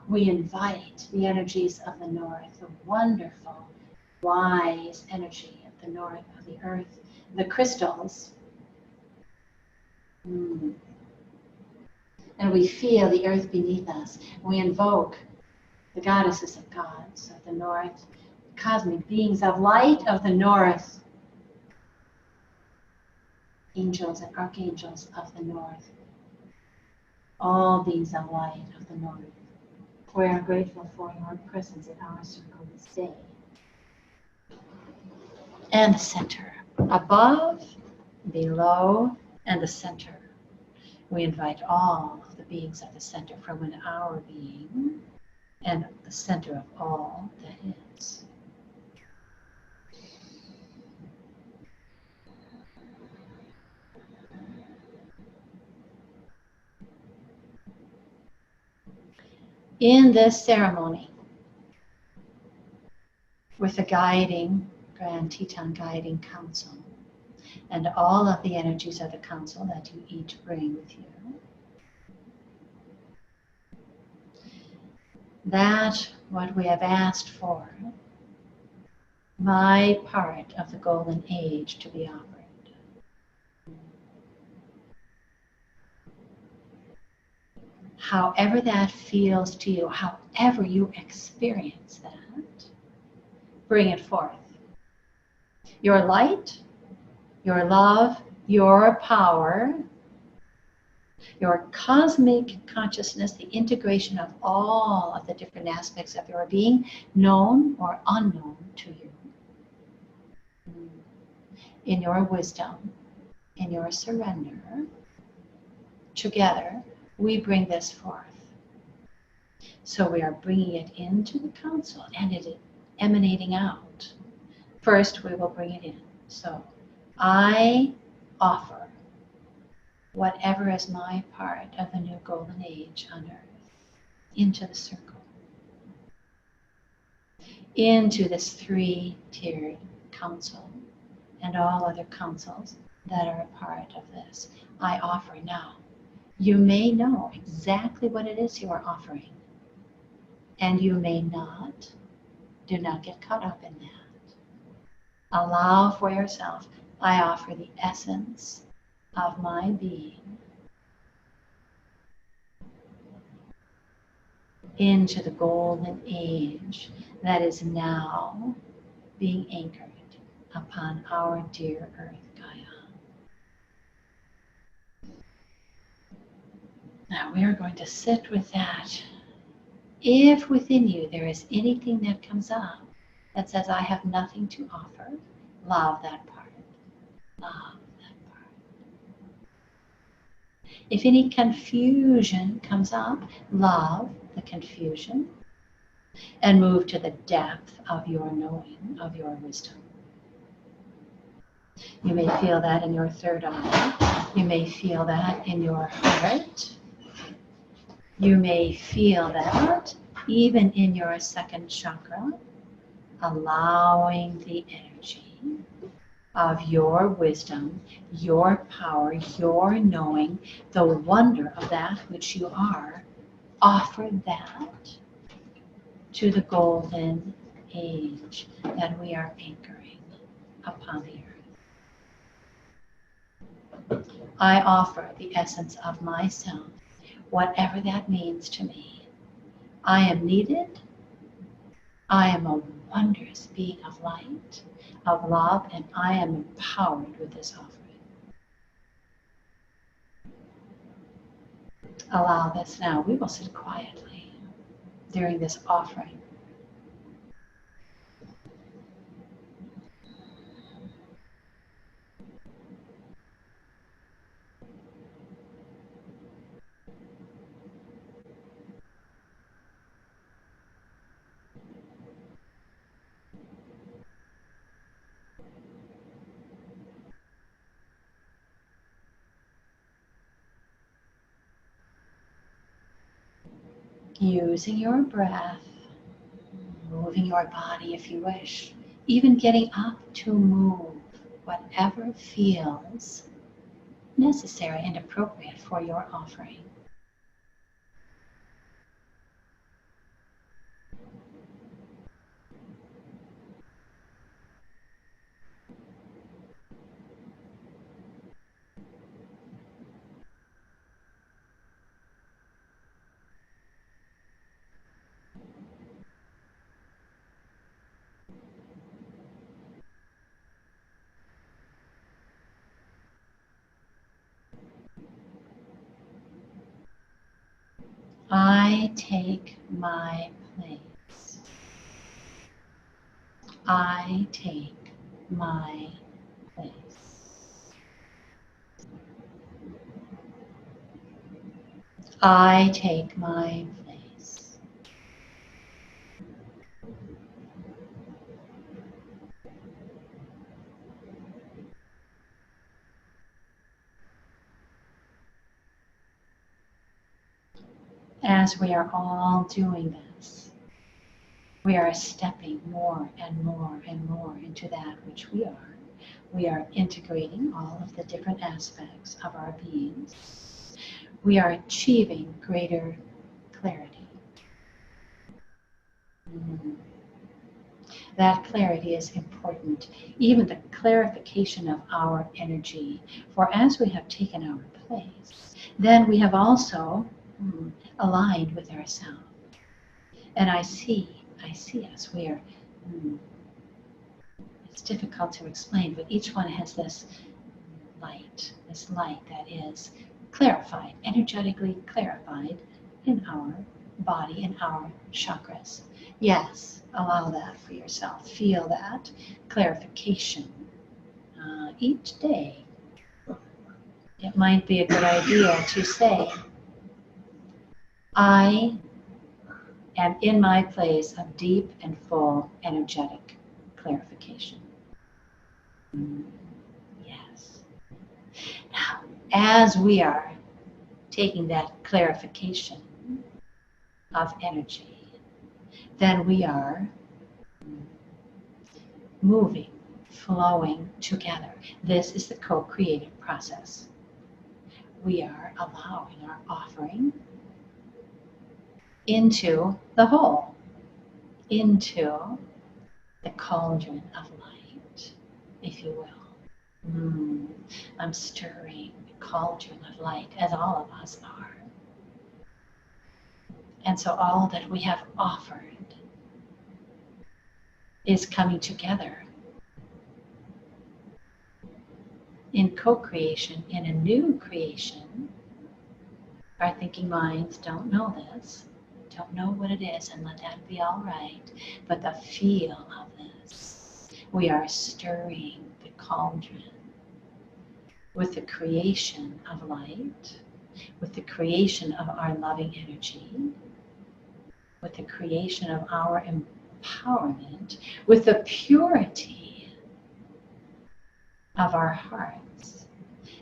We invite the energies of the north, the wonderful, wise energy of the north of the earth, the crystals. And we feel the earth beneath us. We invoke the goddesses and gods of the north, cosmic beings of light of the north, angels and archangels of the north, all beings of light of the north. We are grateful for your presence in our circle this day. And the center, above, below, and the center. We invite all of the beings of the center from within our being and the center of all that is. In this ceremony, with the guiding Grand Teton Guiding Council and all of the energies of the council that you each bring with you, that what we have asked for, my part of the golden age to be offered. However that feels to you, however you experience that, bring it forth. Your light, your love, your power, your cosmic consciousness, the integration of all of the different aspects of your being, known or unknown to you. In your wisdom, in your surrender, together we bring this forth. So we are bringing it into the council and it is emanating out. First, we will bring it in. So I offer whatever is my part of the new golden age on earth into the circle, into this three-tiered council and all other councils that are a part of this. I offer now. You may know exactly what it is you are offering, and you may not. Do not get caught up in that. Allow for yourself. I offer the essence of my being into the golden age that is now being anchored upon our dear Earth Gaia. Now we are going to sit with that. If within you there is anything that comes up that says, I have nothing to offer, love that part. Love that part. If any confusion comes up, love the confusion and move to the depth of your knowing, of your wisdom. You may feel that in your third eye. You may feel that in your heart. You may feel that even in your second chakra, allowing the energy of your wisdom, your power, your knowing, the wonder of that which you are, offer that to the golden age that we are anchoring upon the earth. I offer the essence of myself, whatever that means to me. I am needed. I am a wondrous being of light, of love, and I am empowered with this offering. Allow this now. We will sit quietly during this offering. Using your breath, moving your body if you wish, even getting up to move whatever feels necessary and appropriate for your offering. I take my place. I take my place. I take my place. As we are all doing this, we are stepping more and more and more into that which we are. We are integrating all of the different aspects of our beings. We are achieving greater clarity. That clarity is important, even the clarification of our energy. For as we have taken our place, then we have also aligned with ourselves. And I see us. We are, it's difficult to explain, but each one has this light that is clarified, energetically clarified in our body, in our chakras. Yes, allow that for yourself. Feel that clarification each day. It might be a good idea to say, I am in my place of deep and full energetic clarification. Yes. Now, as we are taking that clarification of energy, then we are moving, flowing together. This is the co-creative process. We are allowing our offering into the whole, into the cauldron of light, if you will. I'm stirring the cauldron of light, as all of us are. And so all that we have offered is coming together in co-creation, in a new creation. Our thinking minds don't know this, don't know what it is, and let that be all right. But the feel of this, we are stirring the cauldron with the creation of light, with the creation of our loving energy, with the creation of our empowerment, with the purity of our hearts,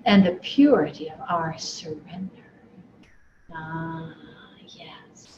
and the purity of our surrender. Yes.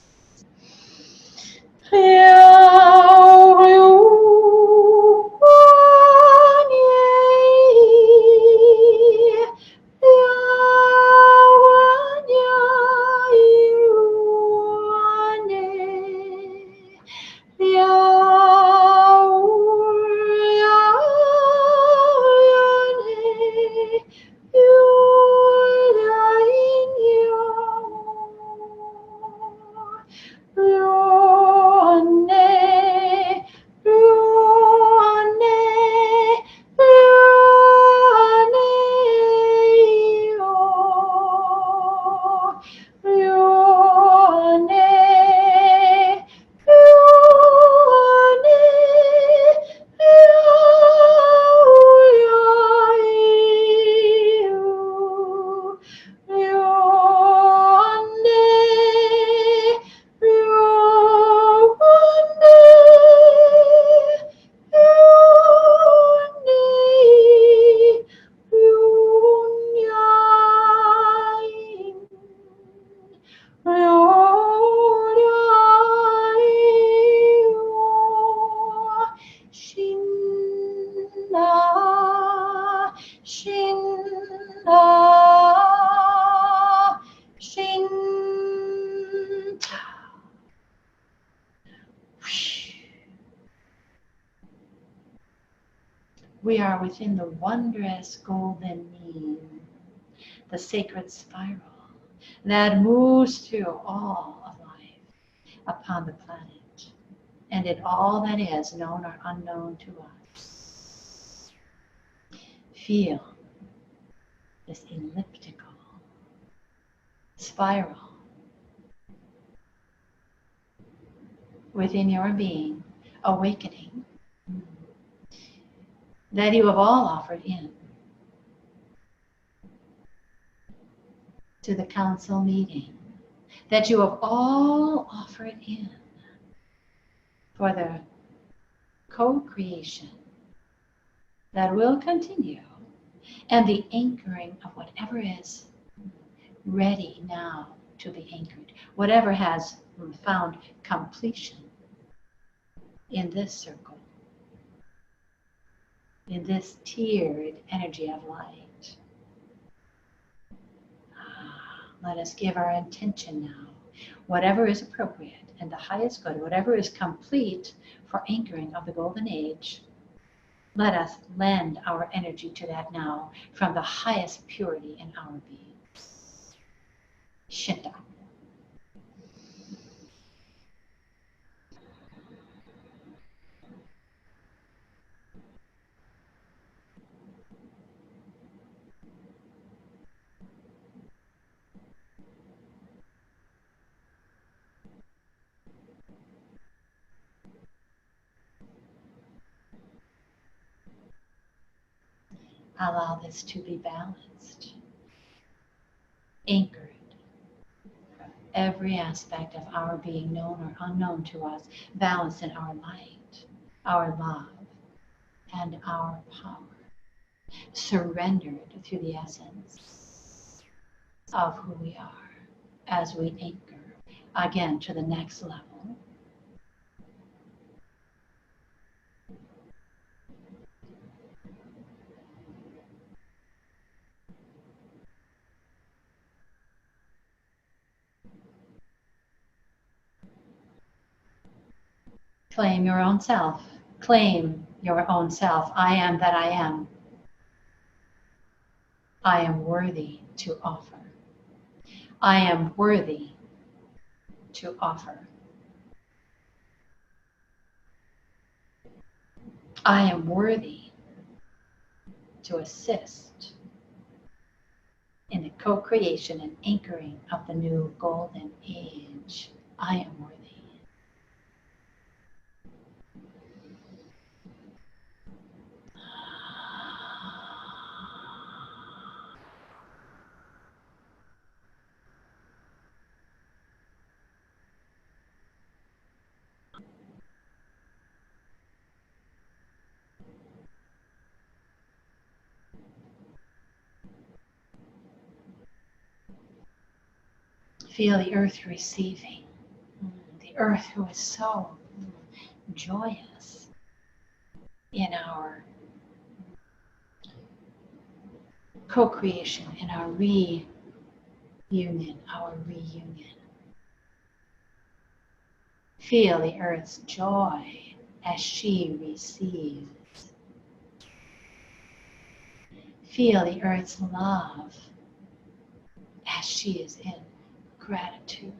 We are within the wondrous golden mean, the sacred spiral that moves through all of life upon the planet and in all that is known or unknown to us. Feel this elliptical spiral within your being, awakening, that you have all offered in to the council meeting, that you have all offered in for the co-creation that will continue, and the anchoring of whatever is ready now to be anchored, whatever has found completion in this circle, in this tiered energy of light. Let us give our intention now, whatever is appropriate and the highest good, whatever is complete for anchoring of the golden age. Let us lend our energy to that now from the highest purity in our being. Shinta. allow this to be balanced, anchored. Every aspect of our being, known or unknown to us, balanced in our light, our love, and our power, surrendered through the essence of who we are as we anchor again to the next level. Claim your own self. Claim your own self. I am that I am. I am worthy to offer. I am worthy to offer. I am worthy to assist in the co-creation and anchoring of the new golden age. I am worthy. Feel the earth receiving. The earth who is so joyous in our co-creation, in our reunion, Feel the earth's joy as she receives. Feel the earth's love as she is in gratitude.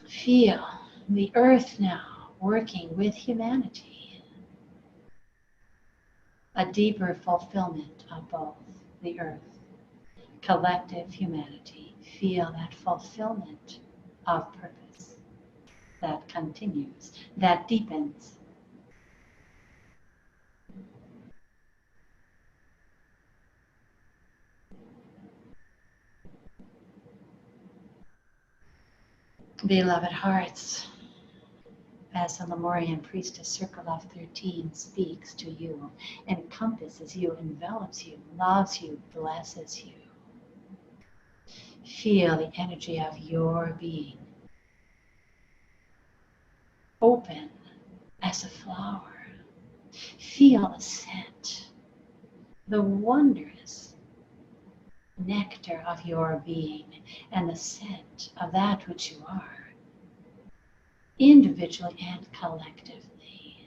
Feel the earth now working with humanity. A deeper fulfillment of both the earth, collective humanity. Feel that fulfillment of purpose that continues, that deepens. Beloved hearts, as the Lemurian Priestess Circle of 13 speaks to you, encompasses you, envelops you, loves you, blesses you. Feel the energy of your being. Open as a flower. Feel the scent, the wondrous nectar of your being, and the scent of that which you are, individually and collectively.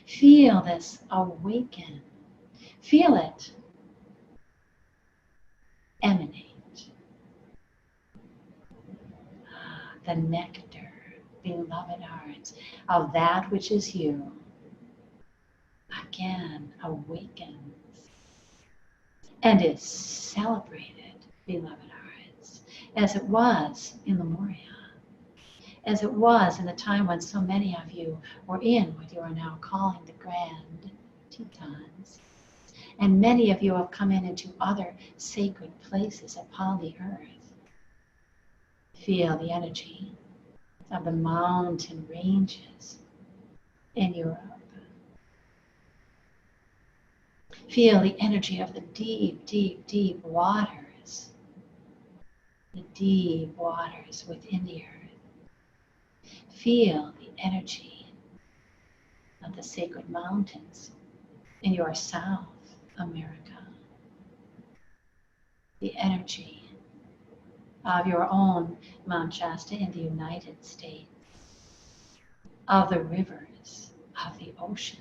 Feel this awaken. Feel it emanate. The nectar, beloved hearts, of that which is you, again awakens and is celebrated, beloved hearts, as it was in Lemuria, as it was in the time when so many of you were in what you are now calling the Grand Tetons. And many of you have come into other sacred places upon the earth. Feel the energy of the mountain ranges in Europe. Feel the energy of the deep, deep, deep waters. The deep waters within the earth. Feel the energy of the sacred mountains in your South America. The energy of your own Mount Shasta in the United States. Of the rivers, of the oceans.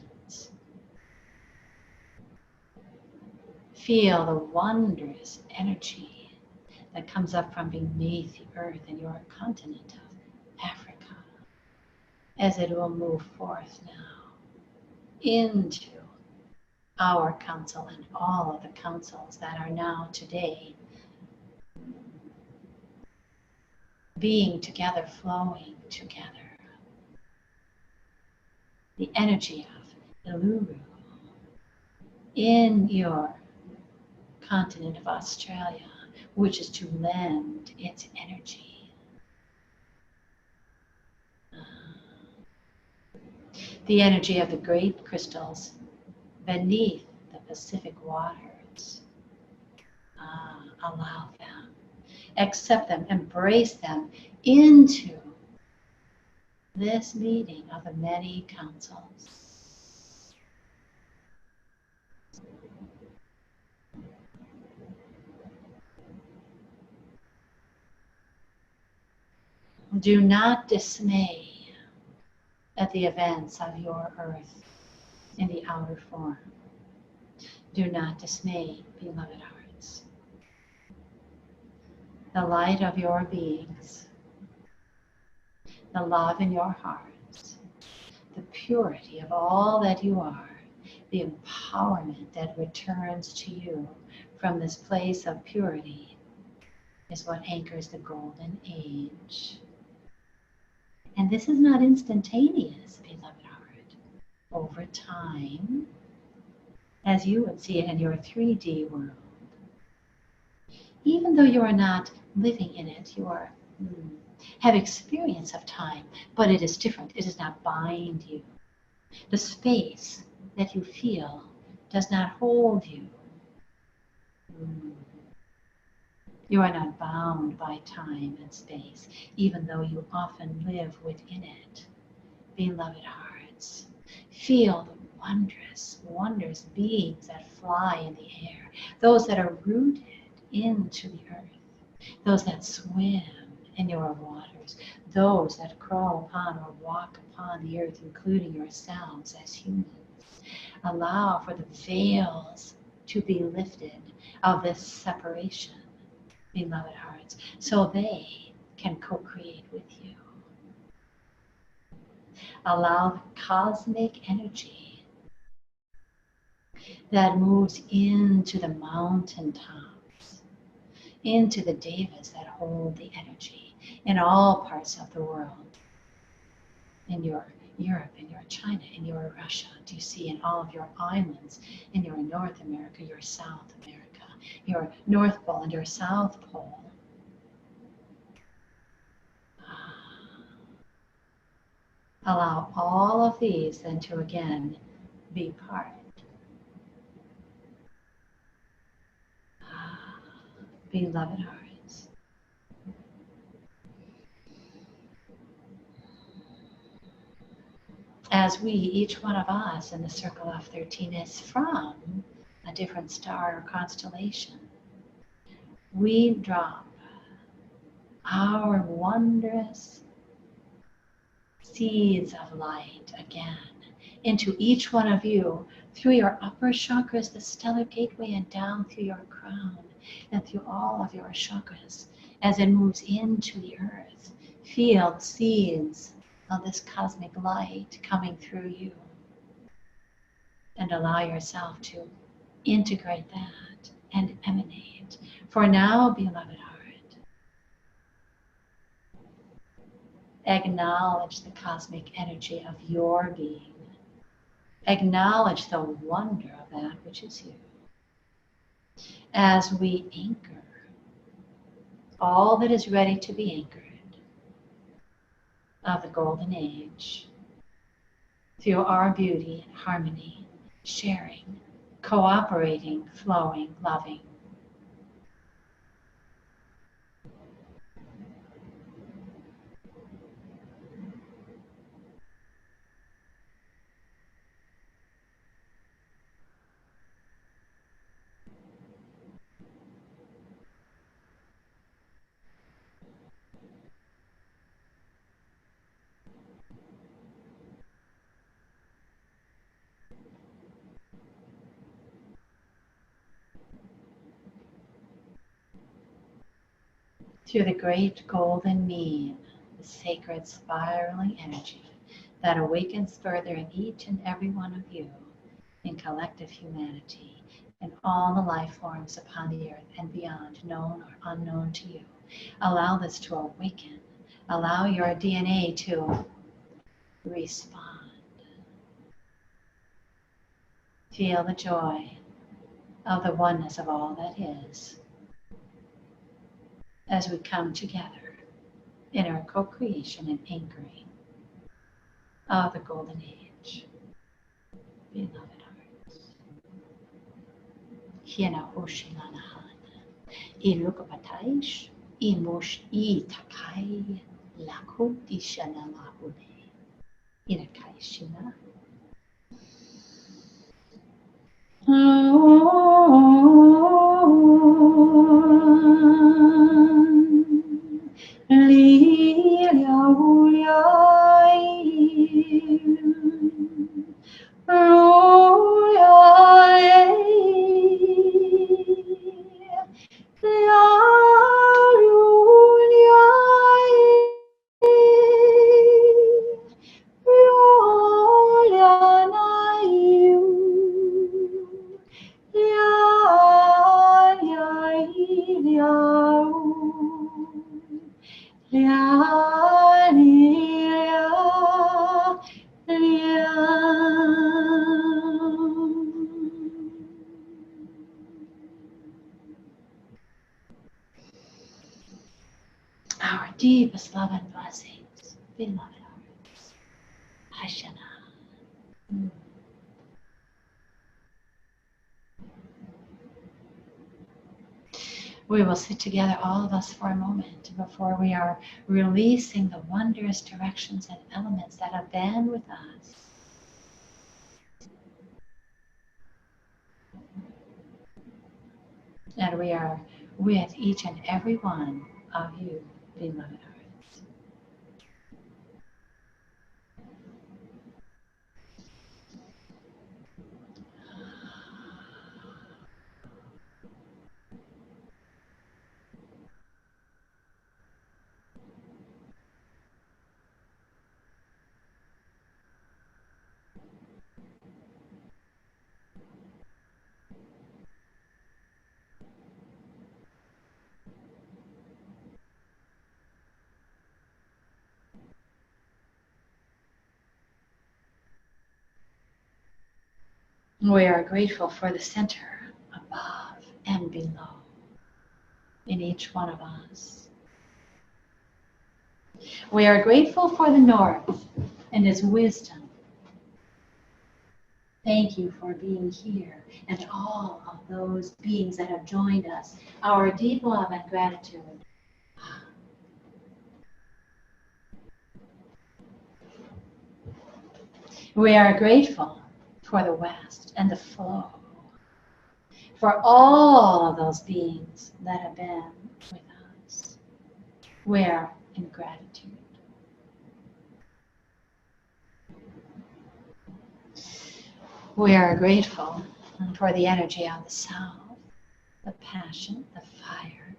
Feel the wondrous energy that comes up from beneath the earth in your continent of Africa, as it will move forth now into our council and all of the councils that are now today being together, flowing together. The energy of Uluru in your continent of Australia wishes to lend its energy. The energy of the great crystals beneath the Pacific waters. Allow them, accept them, embrace them into this meeting of the many councils. Do not dismay at the events of your earth in the outer form. Do not dismay, beloved hearts. The light of your beings, the love in your hearts, the purity of all that you are, the empowerment that returns to you from this place of purity is what anchors the golden age. And this is not instantaneous, beloved heart. Over time, as you would see it in your 3D world, even though you are not living in it, you are have experience of time, but it is different. It does not bind you. The space that you feel does not hold you. You are not bound by time and space, even though you often live within it. Beloved hearts, feel the wondrous beings that fly in the air, those that are rooted into the earth, those that swim in your waters, those that crawl upon or walk upon the earth, including yourselves as humans. Allow for the veils to be lifted of this separation, beloved hearts, so they can co-create with you. Allow the cosmic energy that moves into the mountaintops, into the devas that hold the energy in all parts of the world, in your Europe, in your China, in your Russia. Do you see in all of your islands, in your North America, your South America, your North Pole and your South Pole? Allow all of these then to again be part. Beloved hearts. As we, each one of us in the circle of 13 is from a different star or constellation, we drop our wondrous seeds of light again into each one of you through your upper chakras, the stellar gateway, and down through your crown and through all of your chakras as it moves into the earth. Feel the seeds of this cosmic light coming through you, and allow yourself to integrate that and emanate. For now, beloved heart, acknowledge the cosmic energy of your being. Acknowledge the wonder of that which is you. As we anchor all that is ready to be anchored of the golden age through our beauty and harmony, sharing, cooperating, flowing, loving. Through the great golden mean, the sacred spiraling energy that awakens further in each and every one of you, in collective humanity, in all the life forms upon the earth and beyond, known or unknown to you. Allow this to awaken Allow your DNA to respond. Feel the joy of the oneness of all that is as we come together in our co-creation and anchoring of the golden age. Beloved hearts. Hiena Oshinanahan. Ilukapataish. Imosh Itakai. Lakutishana Mahune. Inakaishina. Our deepest love and blessings, beloved hearts. Hashana. We will sit together, all of us, for a moment before we are releasing the wondrous directions and elements that have been with us. And we are with each and every one of you, beloved hearts. We are grateful for the center, above and below, in each one of us. We are grateful for the North and its wisdom. Thank you for being here and all of those beings that have joined us. Our deep love and gratitude. We are grateful for the West and the flow, for all of those beings that have been with us. We are in gratitude. We are grateful for the energy of the South, the passion, the fire.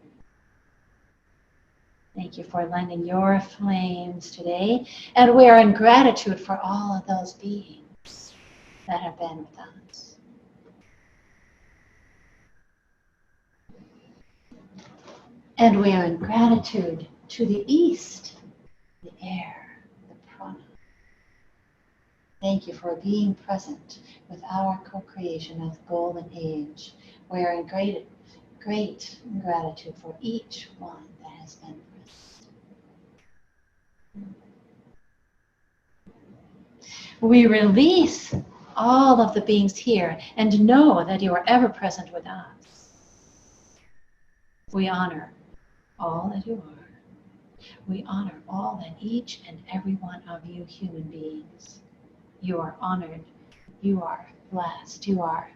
Thank you for lending your flames today. And we are in gratitude for all of those beings that have been with us. And we are in gratitude to the East, the air, the prana. Thank you for being present with our co-creation of the golden age. We are in great gratitude for each one that has been present. We release all of the beings here and know that you are ever present with us. We honor all that you are. We honor all that each and every one of you human beings. You are honored. You are blessed. You are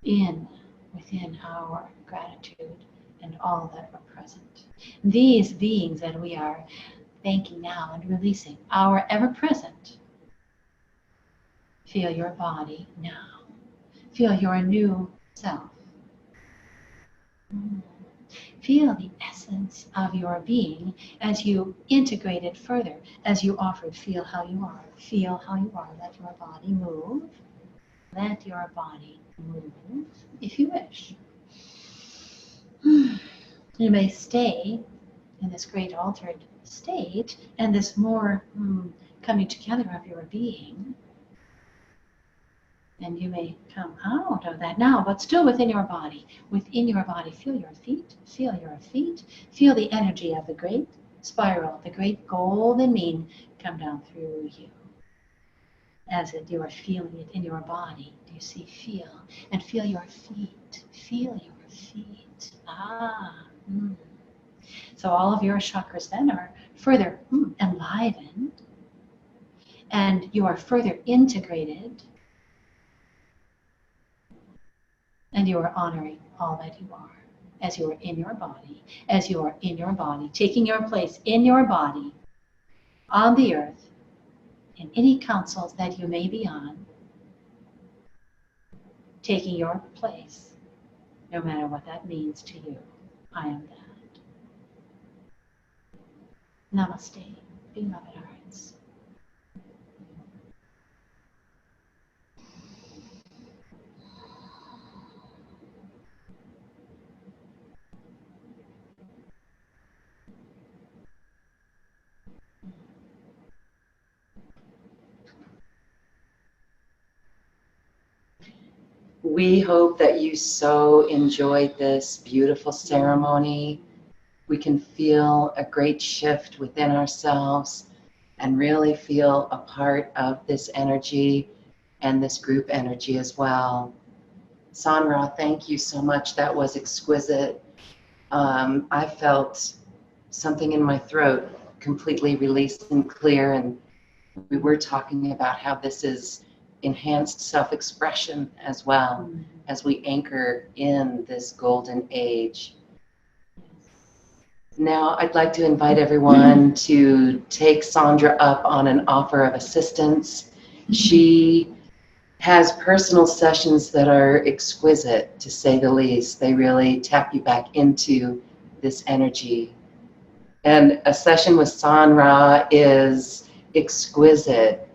within our gratitude and all that are present. These beings that we are thanking now and releasing, our ever-present. Feel your body now. Feel your new self. Feel the essence of your being as you integrate it further, as you offered, feel how you are. Feel how you are. Let your body move. Let your body move if you wish. You may stay in this great altered state and this more coming together of your being. And you may come out of that now, but still within your body. Within your body, feel your feet, feel your feet, feel the energy of the great spiral, the great golden mean come down through you. As you are feeling it in your body, do you see feel? And feel your feet, feel your feet. So all of your chakras then are further enlivened, and you are further integrated, and you are honoring all that you are as you are in your body, as you are in your body, taking your place in your body, on the earth, in any councils that you may be on, taking your place, no matter what that means to you. I am that. Namaste, beloved hearts. We hope that you so enjoyed this beautiful ceremony. We can feel a great shift within ourselves and really feel a part of this energy and this group energy as well. SanRa, thank you so much. That was exquisite. I felt something in my throat completely released and clear, and we were talking about how this is enhanced self-expression as well as we anchor in this golden age. Now I'd like to invite everyone to take SanRa up on an offer of assistance. She has personal sessions that are exquisite, to say the least. They really tap you back into this energy. And a session with SanRa is exquisite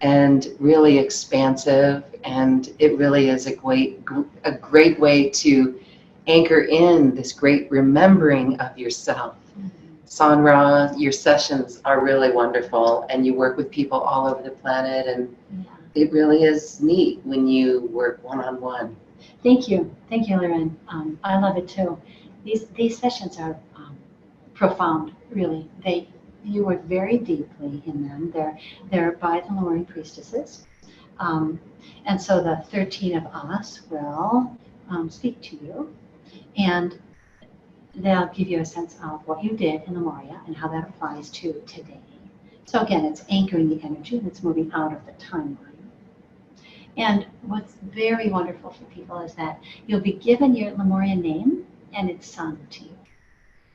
and really expansive, and it really is a great way to anchor in this great remembering of yourself. SanRa, your sessions are really wonderful, and you work with people all over the planet, and it really is neat when you work one-on-one. Thank you, Lorraine. I love it too. These sessions are profound, really. You work very deeply in them. They're by the Lemurian Priestesses. And so the 13 of us will speak to you, and they'll give you a sense of what you did in Lemuria and how that applies to today. So again, it's anchoring the energy that's moving out of the timeline. And what's very wonderful for people is that you'll be given your Lemurian name, and it's sung to you.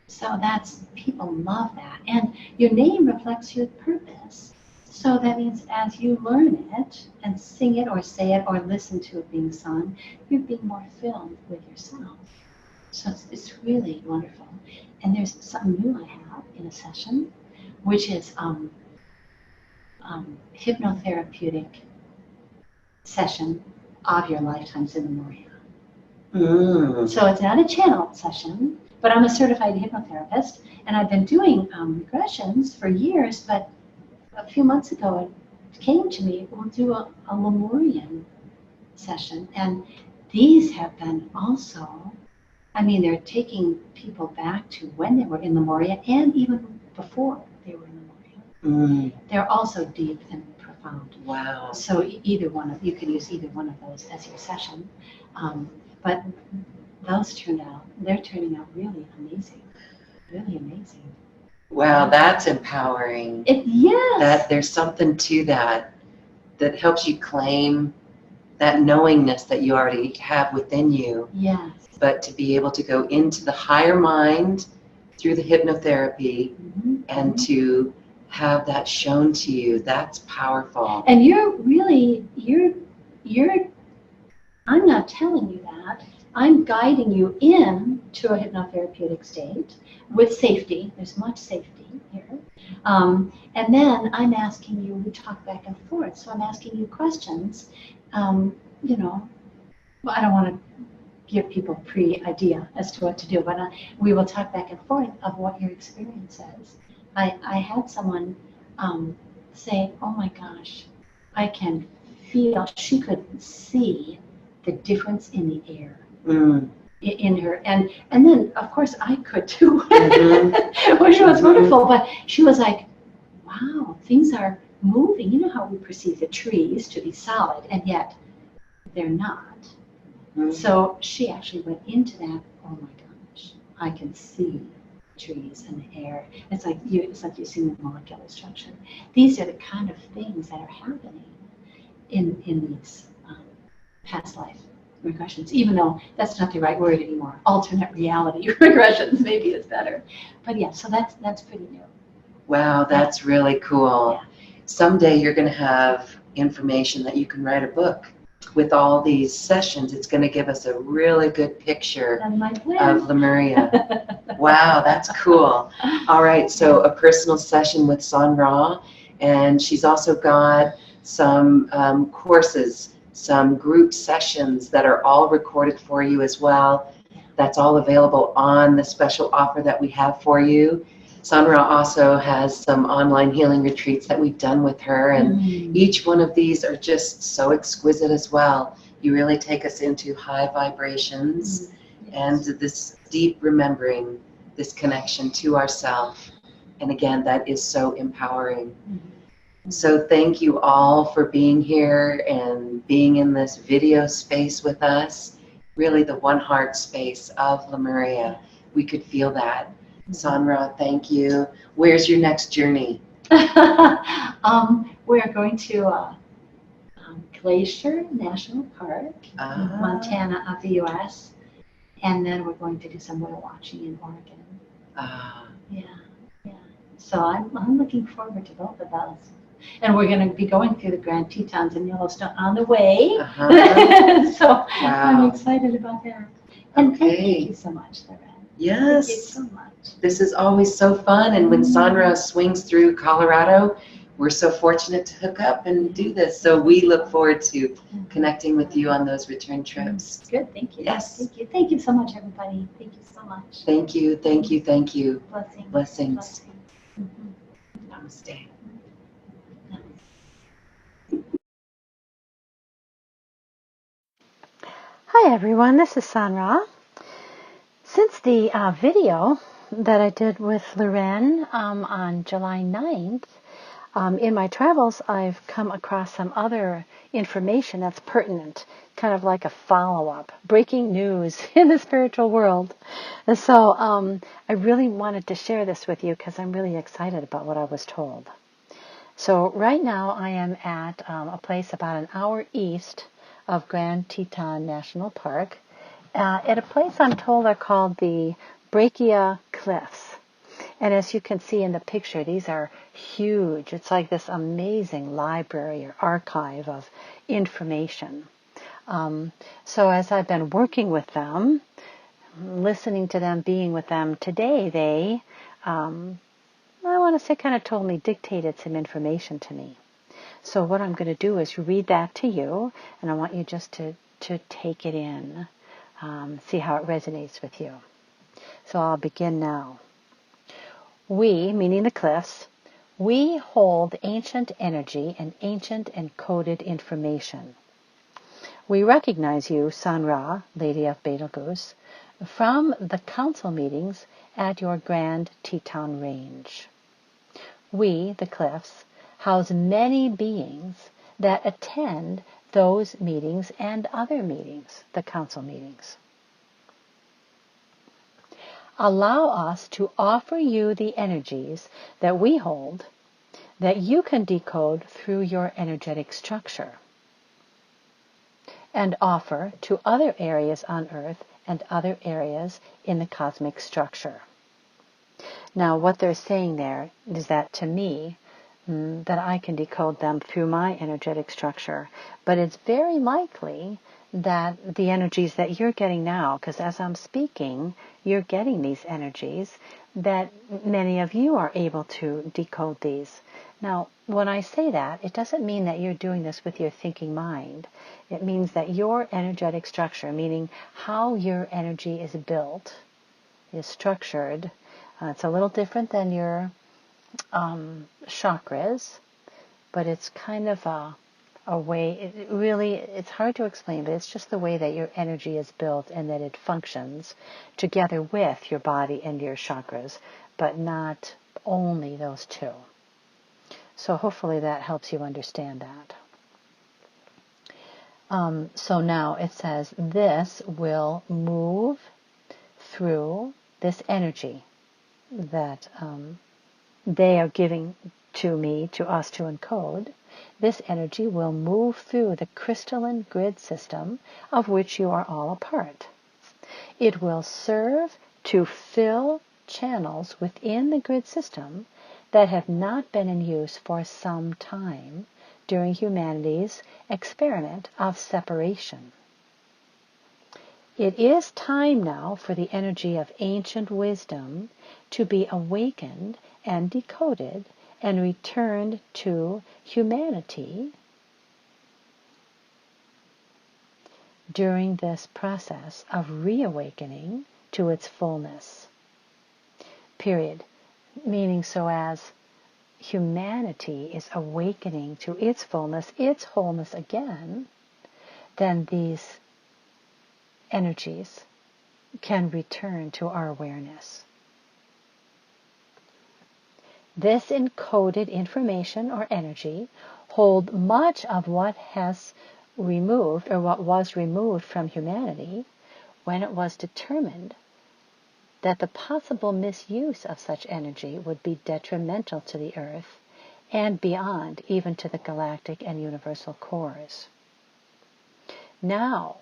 So people love that. And your name reflects your purpose. So that means as you learn it and sing it or say it or listen to it being sung, you're being more filled with yourself. So it's really wonderful. And there's something new I have in a session, which is hypnotherapeutic session of your lifetimes in Lemuria. So it's not a channeled session, but I'm a certified hypnotherapist, and I've been doing regressions for years, but a few months ago it came to me, we'll do a Lemurian session, and these have been also, they're taking people back to when they were in Lemuria and even before they were in Lemuria. They're also deep and profound. Wow. So you can use either one of those as your session, but they're turning out really amazing, really amazing. Wow, that's empowering. Yes. That there's something to that helps you claim that knowingness that you already have within you. Yes. But to be able to go into the higher mind through the hypnotherapy and to have that shown to you, that's powerful. And I'm not telling you that. I'm guiding you in to a hypnotherapeutic state with safety. There's much safety here. And then I'm asking you, we talk back and forth. So I'm asking you questions. I don't want to give people pre-idea as to what to do, but we will talk back and forth of what your experience is. I had someone say, oh my gosh, I can feel, she could see the difference in the air. In her, and then of course I could too, which was wonderful, but she was like, wow, things are moving. You know how we perceive the trees to be solid, and yet they're not. So she actually went into that, oh my gosh, I can see trees and the air. It's like you're seeing the molecular structure. These are the kind of things that are happening in these past life regressions, even though that's not the right word anymore. Alternate reality regressions maybe is better. But yeah, so that's pretty new. Wow, that's really cool. Yeah. Someday you're going to have information that you can write a book with all these sessions. It's going to give us a really good picture of Lemuria. Wow, that's cool. All right, so a personal session with SanRa, and she's also got some courses, some group sessions that are all recorded for you as well. That's all available on the special offer that we have for you. SanRa also has some online healing retreats that we've done with her, and each one of these are just so exquisite as well. You really take us into high vibrations and this deep remembering, this connection to ourself. And again, that is so empowering. So thank you all for being here and being in this video space with us. Really the one heart space of Lemuria. We could feel that. SanRa, thank you. Where's your next journey? We're going to Glacier National Park in Montana of the U.S. And then we're going to do some whale watching in Oregon. Yeah. So I'm looking forward to both of those. And we're going to be going through the Grand Tetons in Yellowstone on the way. So I'm excited about that. And thank you so much, Lorraine. Yes. Thank you so much. This is always so fun. And when SanRa swings through Colorado, we're so fortunate to hook up and do this. So we look forward to connecting with you on those return trips. Good. Thank you. Yes. Thank you. Thank you so much, everybody. Thank you so much. Thank you. Thank you. Thank you. Blessings. Blessings. Namaste. Hi everyone, this is SanRa. Since the video that I did with Loren on July 9th, in my travels I've come across some other information that's pertinent, kind of like a follow-up, breaking news in the spiritual world. And so I really wanted to share this with you because I'm really excited about what I was told. So right now I am at a place about an hour east of Grand Teton National Park, at a place I'm told are called the Brachia Cliffs. And as you can see in the picture, these are huge. It's like this amazing library or archive of information. So as I've been working with them, listening to them, being with them today, they, I want to say, kind of told me, dictated some information to me. So what I'm going to do is read that to you, and I want you just to take it in, see how it resonates with you. So I'll begin now. We, meaning the cliffs, we hold ancient energy and ancient encoded information. We recognize you, SanRa, Lady of Betelgeuse, from the council meetings at your Grand Teton Range. We, the cliffs, house many beings that attend those meetings and other meetings, the council meetings. Allow us to offer you the energies that we hold that you can decode through your energetic structure and offer to other areas on Earth and other areas in the cosmic structure. Now, what they're saying there is that to me, that I can decode them through my energetic structure. But it's very likely that the energies that you're getting now, because as I'm speaking, you're getting these energies, that many of you are able to decode these. Now, when I say that, it doesn't mean that you're doing this with your thinking mind. It means that your energetic structure, meaning how your energy is built, is structured. It's a little different than your chakras, but it's kind of a way, it's hard to explain, but it's just the way that your energy is built and that it functions together with your body and your chakras, but not only those two. So hopefully that helps you understand that. So now it says, this will move through this energy that they are giving to me, to us to encode. This energy will move through the crystalline grid system of which you are all a part. It will serve to fill channels within the grid system that have not been in use for some time during humanity's experiment of separation. It is time now for the energy of ancient wisdom to be awakened and decoded and returned to humanity during this process of reawakening to its fullness. Period. Meaning, so as humanity is awakening to its fullness, its wholeness again, then these energies can return to our awareness. This encoded information or energy hold much of what has removed, or what was removed from humanity when it was determined that the possible misuse of such energy would be detrimental to the earth and beyond, even to the galactic and universal cores. Now,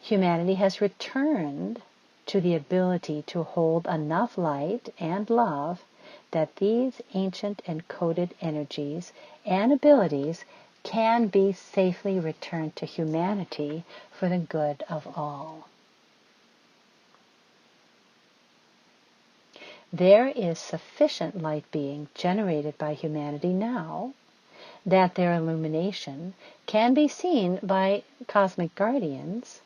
humanity has returned to the ability to hold enough light and love that these ancient encoded energies and abilities can be safely returned to humanity for the good of all. There is sufficient light being generated by humanity now that their illumination can be seen by cosmic guardians,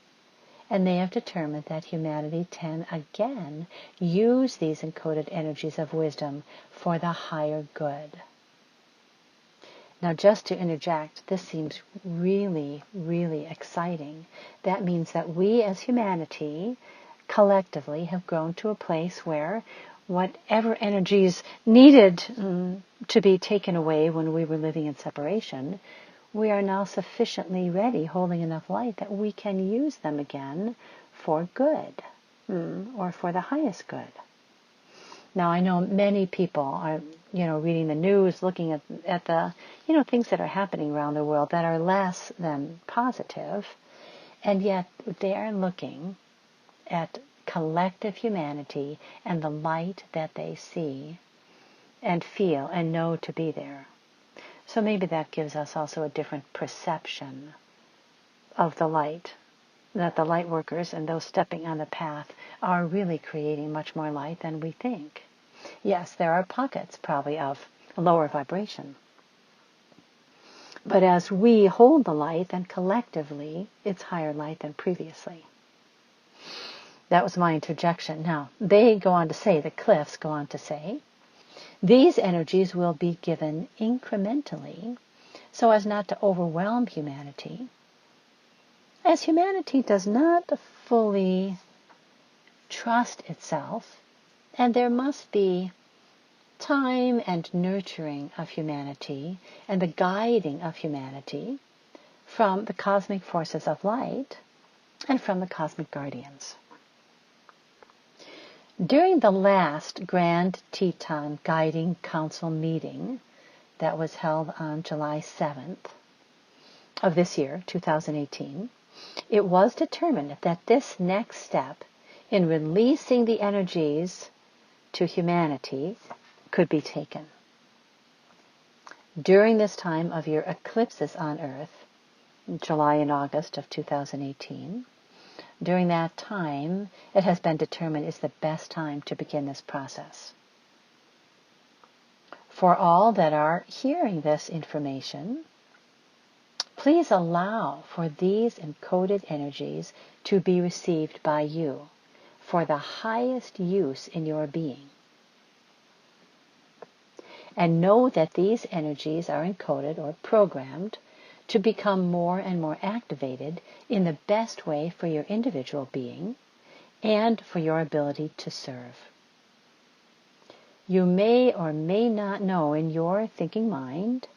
and they have determined that humanity can again use these encoded energies of wisdom for the higher good. Now, just to interject, this seems really, really exciting. That means that we as humanity collectively have grown to a place where whatever energies needed to be taken away when we were living in separation, we are now sufficiently ready, holding enough light, that we can use them again for good, or for the highest good. Now, I know many people are, reading the news, looking at the, things that are happening around the world that are less than positive, and yet they are looking at collective humanity and the light that they see and feel and know to be there. So maybe that gives us also a different perception of the light, that the light workers and those stepping on the path are really creating much more light than we think. Yes, there are pockets probably of lower vibration. But as we hold the light, then collectively it's higher light than previously. That was my interjection. Now, they go on to say, the cliffs go on to say, these energies will be given incrementally so as not to overwhelm humanity, as humanity does not fully trust itself, and there must be time and nurturing of humanity and the guiding of humanity from the cosmic forces of light and from the cosmic guardians. During the last Grand Teton Guiding Council meeting that was held on July 7th of this year, 2018, it was determined that this next step in releasing the energies to humanity could be taken. During this time of your eclipses on Earth, July and August of 2018, during that time, it has been determined is the best time to begin this process. For all that are hearing this information, please allow for these encoded energies to be received by you for the highest use in your being. And know that these energies are encoded or programmed to become more and more activated in the best way for your individual being and for your ability to serve. You may or may not know in your thinking mind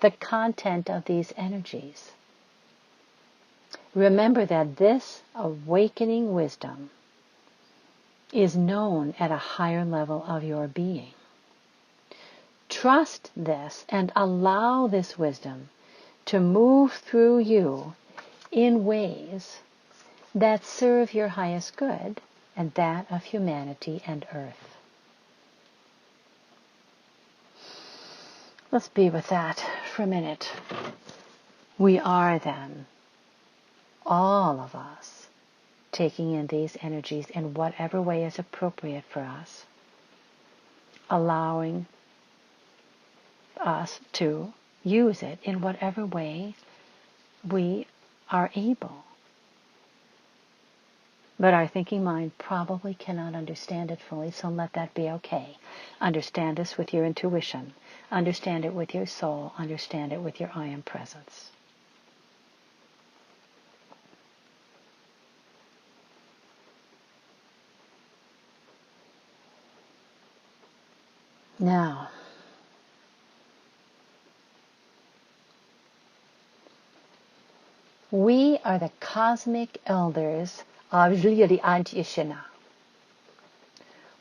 the content of these energies. Remember that this awakening wisdom is known at a higher level of your being. Trust this and allow this wisdom to move through you in ways that serve your highest good and that of humanity and earth. Let's be with that for a minute. We are then, all of us, taking in these energies in whatever way is appropriate for us, allowing us to use it in whatever way we are able. But our thinking mind probably cannot understand it fully, so let that be okay. Understand this with your intuition. Understand it with your soul. Understand it with your I am presence. Now, we are the cosmic elders of Yellowstone,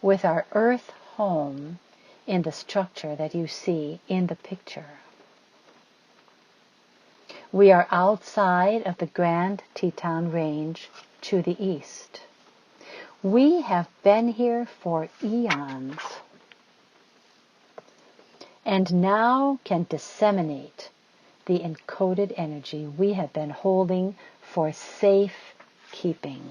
with our earth home in the structure that you see in the picture. We are outside of the Grand Teton Range to the east. We have been here for eons and now can disseminate the encoded energy we have been holding for safe keeping.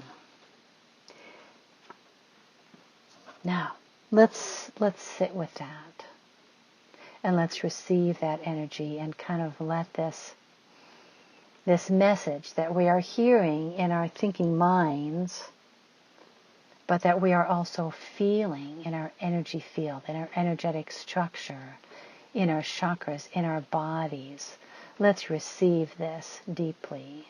Now, let's sit with that and let's receive that energy and kind of let this message that we are hearing in our thinking minds, but that we are also feeling in our energy field, in our energetic structure, in our chakras, in our bodies. Let's receive this deeply.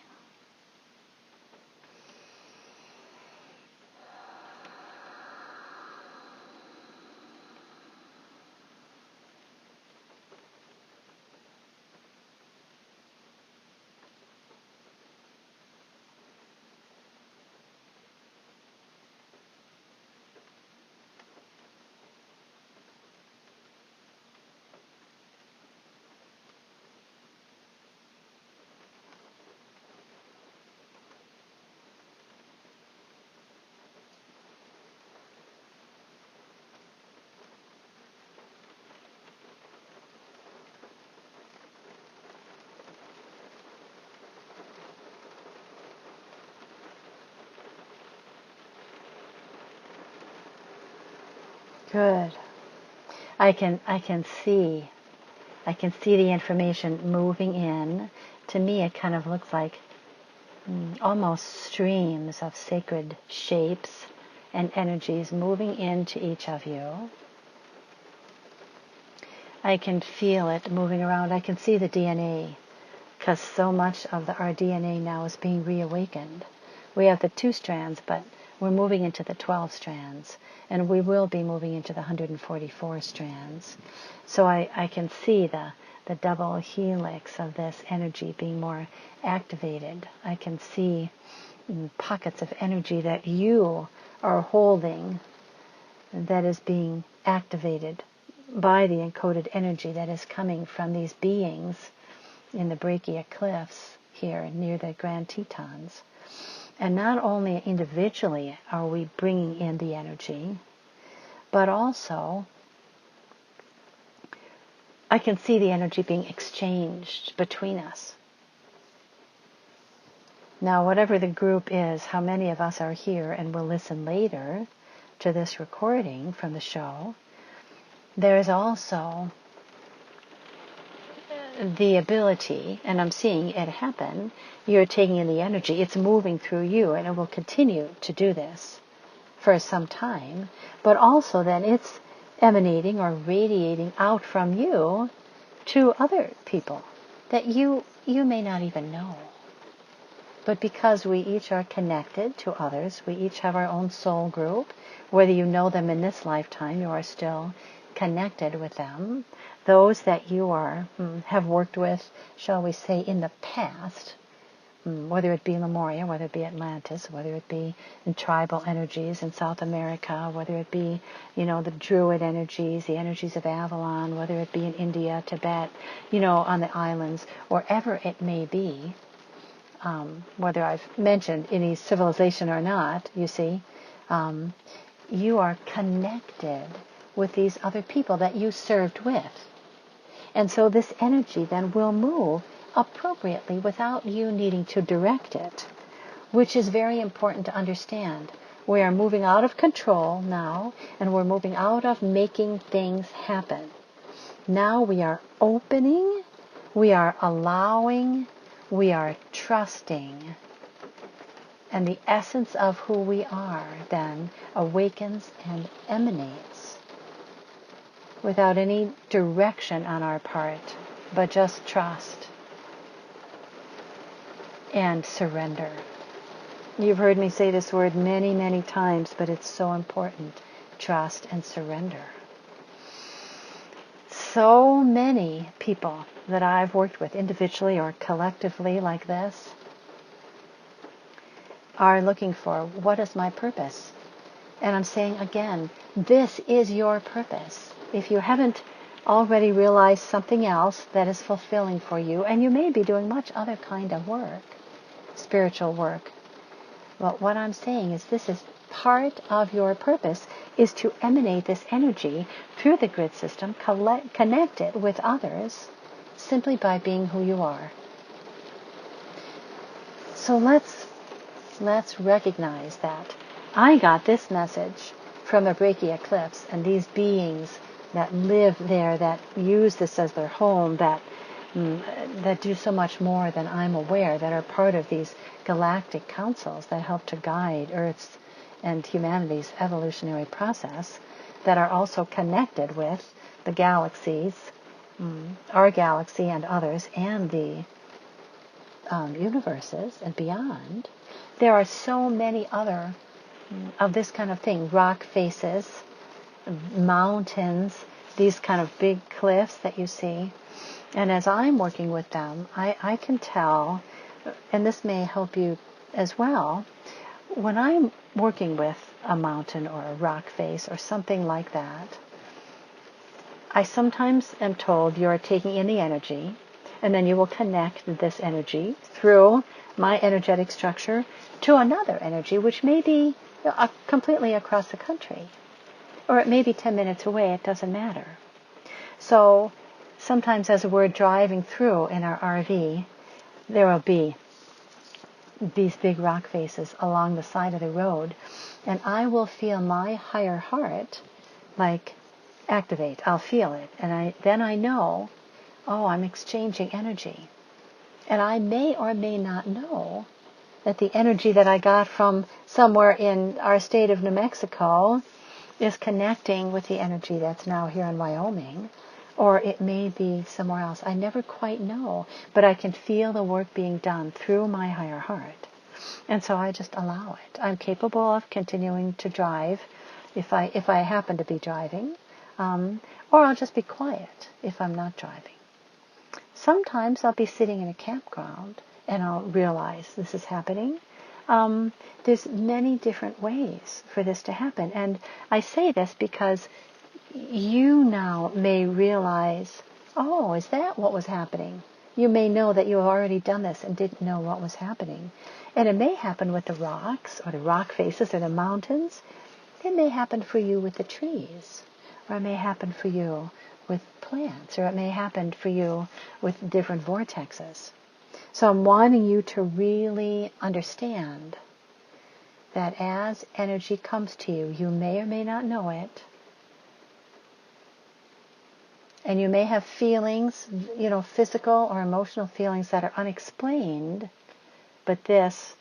Good. I can see the information moving in. To me, it kind of looks like almost streams of sacred shapes and energies moving into each of you. I can feel it moving around. I can see the DNA, because so much of our DNA now is being reawakened. We have the 2 strands, but we're moving into the 12 strands, and we will be moving into the 144 strands. So I can see the double helix of this energy being more activated. I can see pockets of energy that you are holding that is being activated by the encoded energy that is coming from these beings in the Breccia Cliffs here near the Grand Tetons. And not only individually are we bringing in the energy, but also I can see the energy being exchanged between us. Now, whatever the group is, how many of us are here and will listen later to this recording from the show, there is also the ability, and I'm seeing it happen, you're taking in the energy, it's moving through you, and it will continue to do this for some time, but also then it's emanating or radiating out from you to other people that you may not even know. But because we each are connected to others, we each have our own soul group, whether you know them in this lifetime, you are still connected with them. Those that you have worked with, shall we say, in the past, whether it be Lemuria, whether it be Atlantis, whether it be in tribal energies in South America, whether it be, the Druid energies, the energies of Avalon, whether it be in India, Tibet, on the islands, wherever it may be, whether I've mentioned any civilization or not, you see, you are connected with these other people that you served with. And so this energy then will move appropriately without you needing to direct it, which is very important to understand. We are moving out of control now, and we're moving out of making things happen. Now we are opening, we are allowing, we are trusting. And the essence of who we are then awakens and emanates without any direction on our part, but just trust and surrender. You've heard me say this word many, many times, but it's so important. Trust and surrender. So many people that I've worked with individually or collectively like this are looking for, what is my purpose? And I'm saying again, this is your purpose. If you haven't already realized something else that is fulfilling for you, and you may be doing much other kind of work, spiritual work, well, what I'm saying is this is part of your purpose, is to emanate this energy through the grid system, connect it with others, simply by being who you are. So let's recognize that. I got this message from a Reiki eclipse, and these beings that live there, that use this as their home, that do so much more than I'm aware, that are part of these galactic councils that help to guide Earth's and humanity's evolutionary process, that are also connected with the galaxies, our galaxy and others, and the universes and beyond. There are so many other of this kind of thing, rock faces, mountains, these kind of big cliffs that you see. And as I'm working with them, I can tell, and this may help you as well, when I'm working with a mountain or a rock face or something like that, I sometimes am told you're taking in the energy, and then you will connect this energy through my energetic structure to another energy, which may be completely across the country, or it may be 10 minutes away, it doesn't matter. So sometimes as we're driving through in our RV, there will be these big rock faces along the side of the road, and I will feel my higher heart like activate. I'll feel it, and then I know, oh, I'm exchanging energy. And I may or may not know that the energy that I got from somewhere in our state of New Mexico is connecting with the energy that's now here in Wyoming, or it may be somewhere else. I never quite know, but I can feel the work being done through my higher heart. And so I just allow it. I'm capable of continuing to drive if I happen to be driving, or I'll just be quiet if I'm not driving. Sometimes I'll be sitting in a campground and I'll realize this is happening. There's many different ways for this to happen. And I say this because you now may realize, oh, is that what was happening? You may know that you have already done this and didn't know what was happening. And it may happen with the rocks or the rock faces or the mountains. It may happen for you with the trees, or it may happen for you with plants, or it may happen for you with different vortexes. So I'm wanting you to really understand that as energy comes to you, you may or may not know it, And you may have feelings, physical or emotional feelings that are unexplained, but this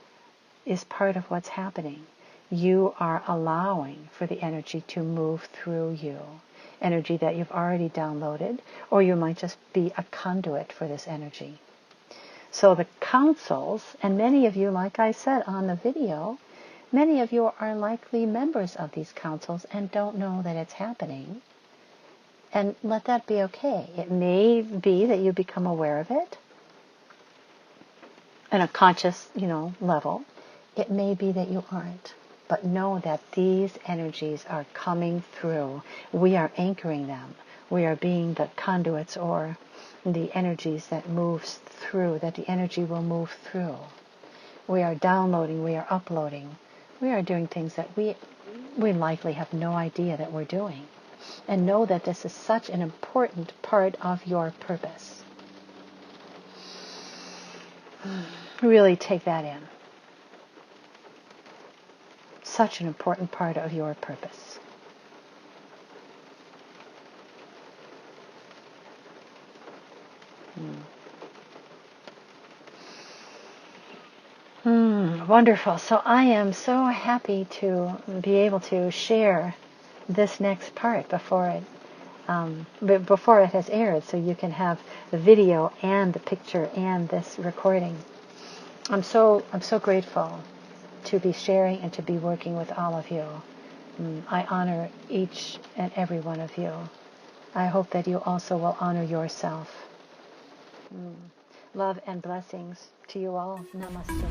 is part of what's happening. You are allowing for the energy to move through you, energy that you've already downloaded, or you might just be a conduit for this energy. So the councils, and many of you, like I said on the video, many of you are likely members of these councils and don't know that it's happening. And let that be okay. It may be that you become aware of it on a conscious, level. It may be that you aren't. But know that these energies are coming through. We are anchoring them. We are being the conduits or the energies that moves through, that the energy will move through. We are downloading, we are uploading. We are doing things that we likely have no idea that we're doing. And know that this is such an important part of your purpose. Really take that in. Such an important part of your purpose. Wonderful. So I am so happy to be able to share this next part before it has aired, so you can have the video and the picture and this recording. I'm so grateful to be sharing and to be working with all of you. I honor each and every one of you. I hope that you also will honor yourself. Love and blessings to you all. Namaste.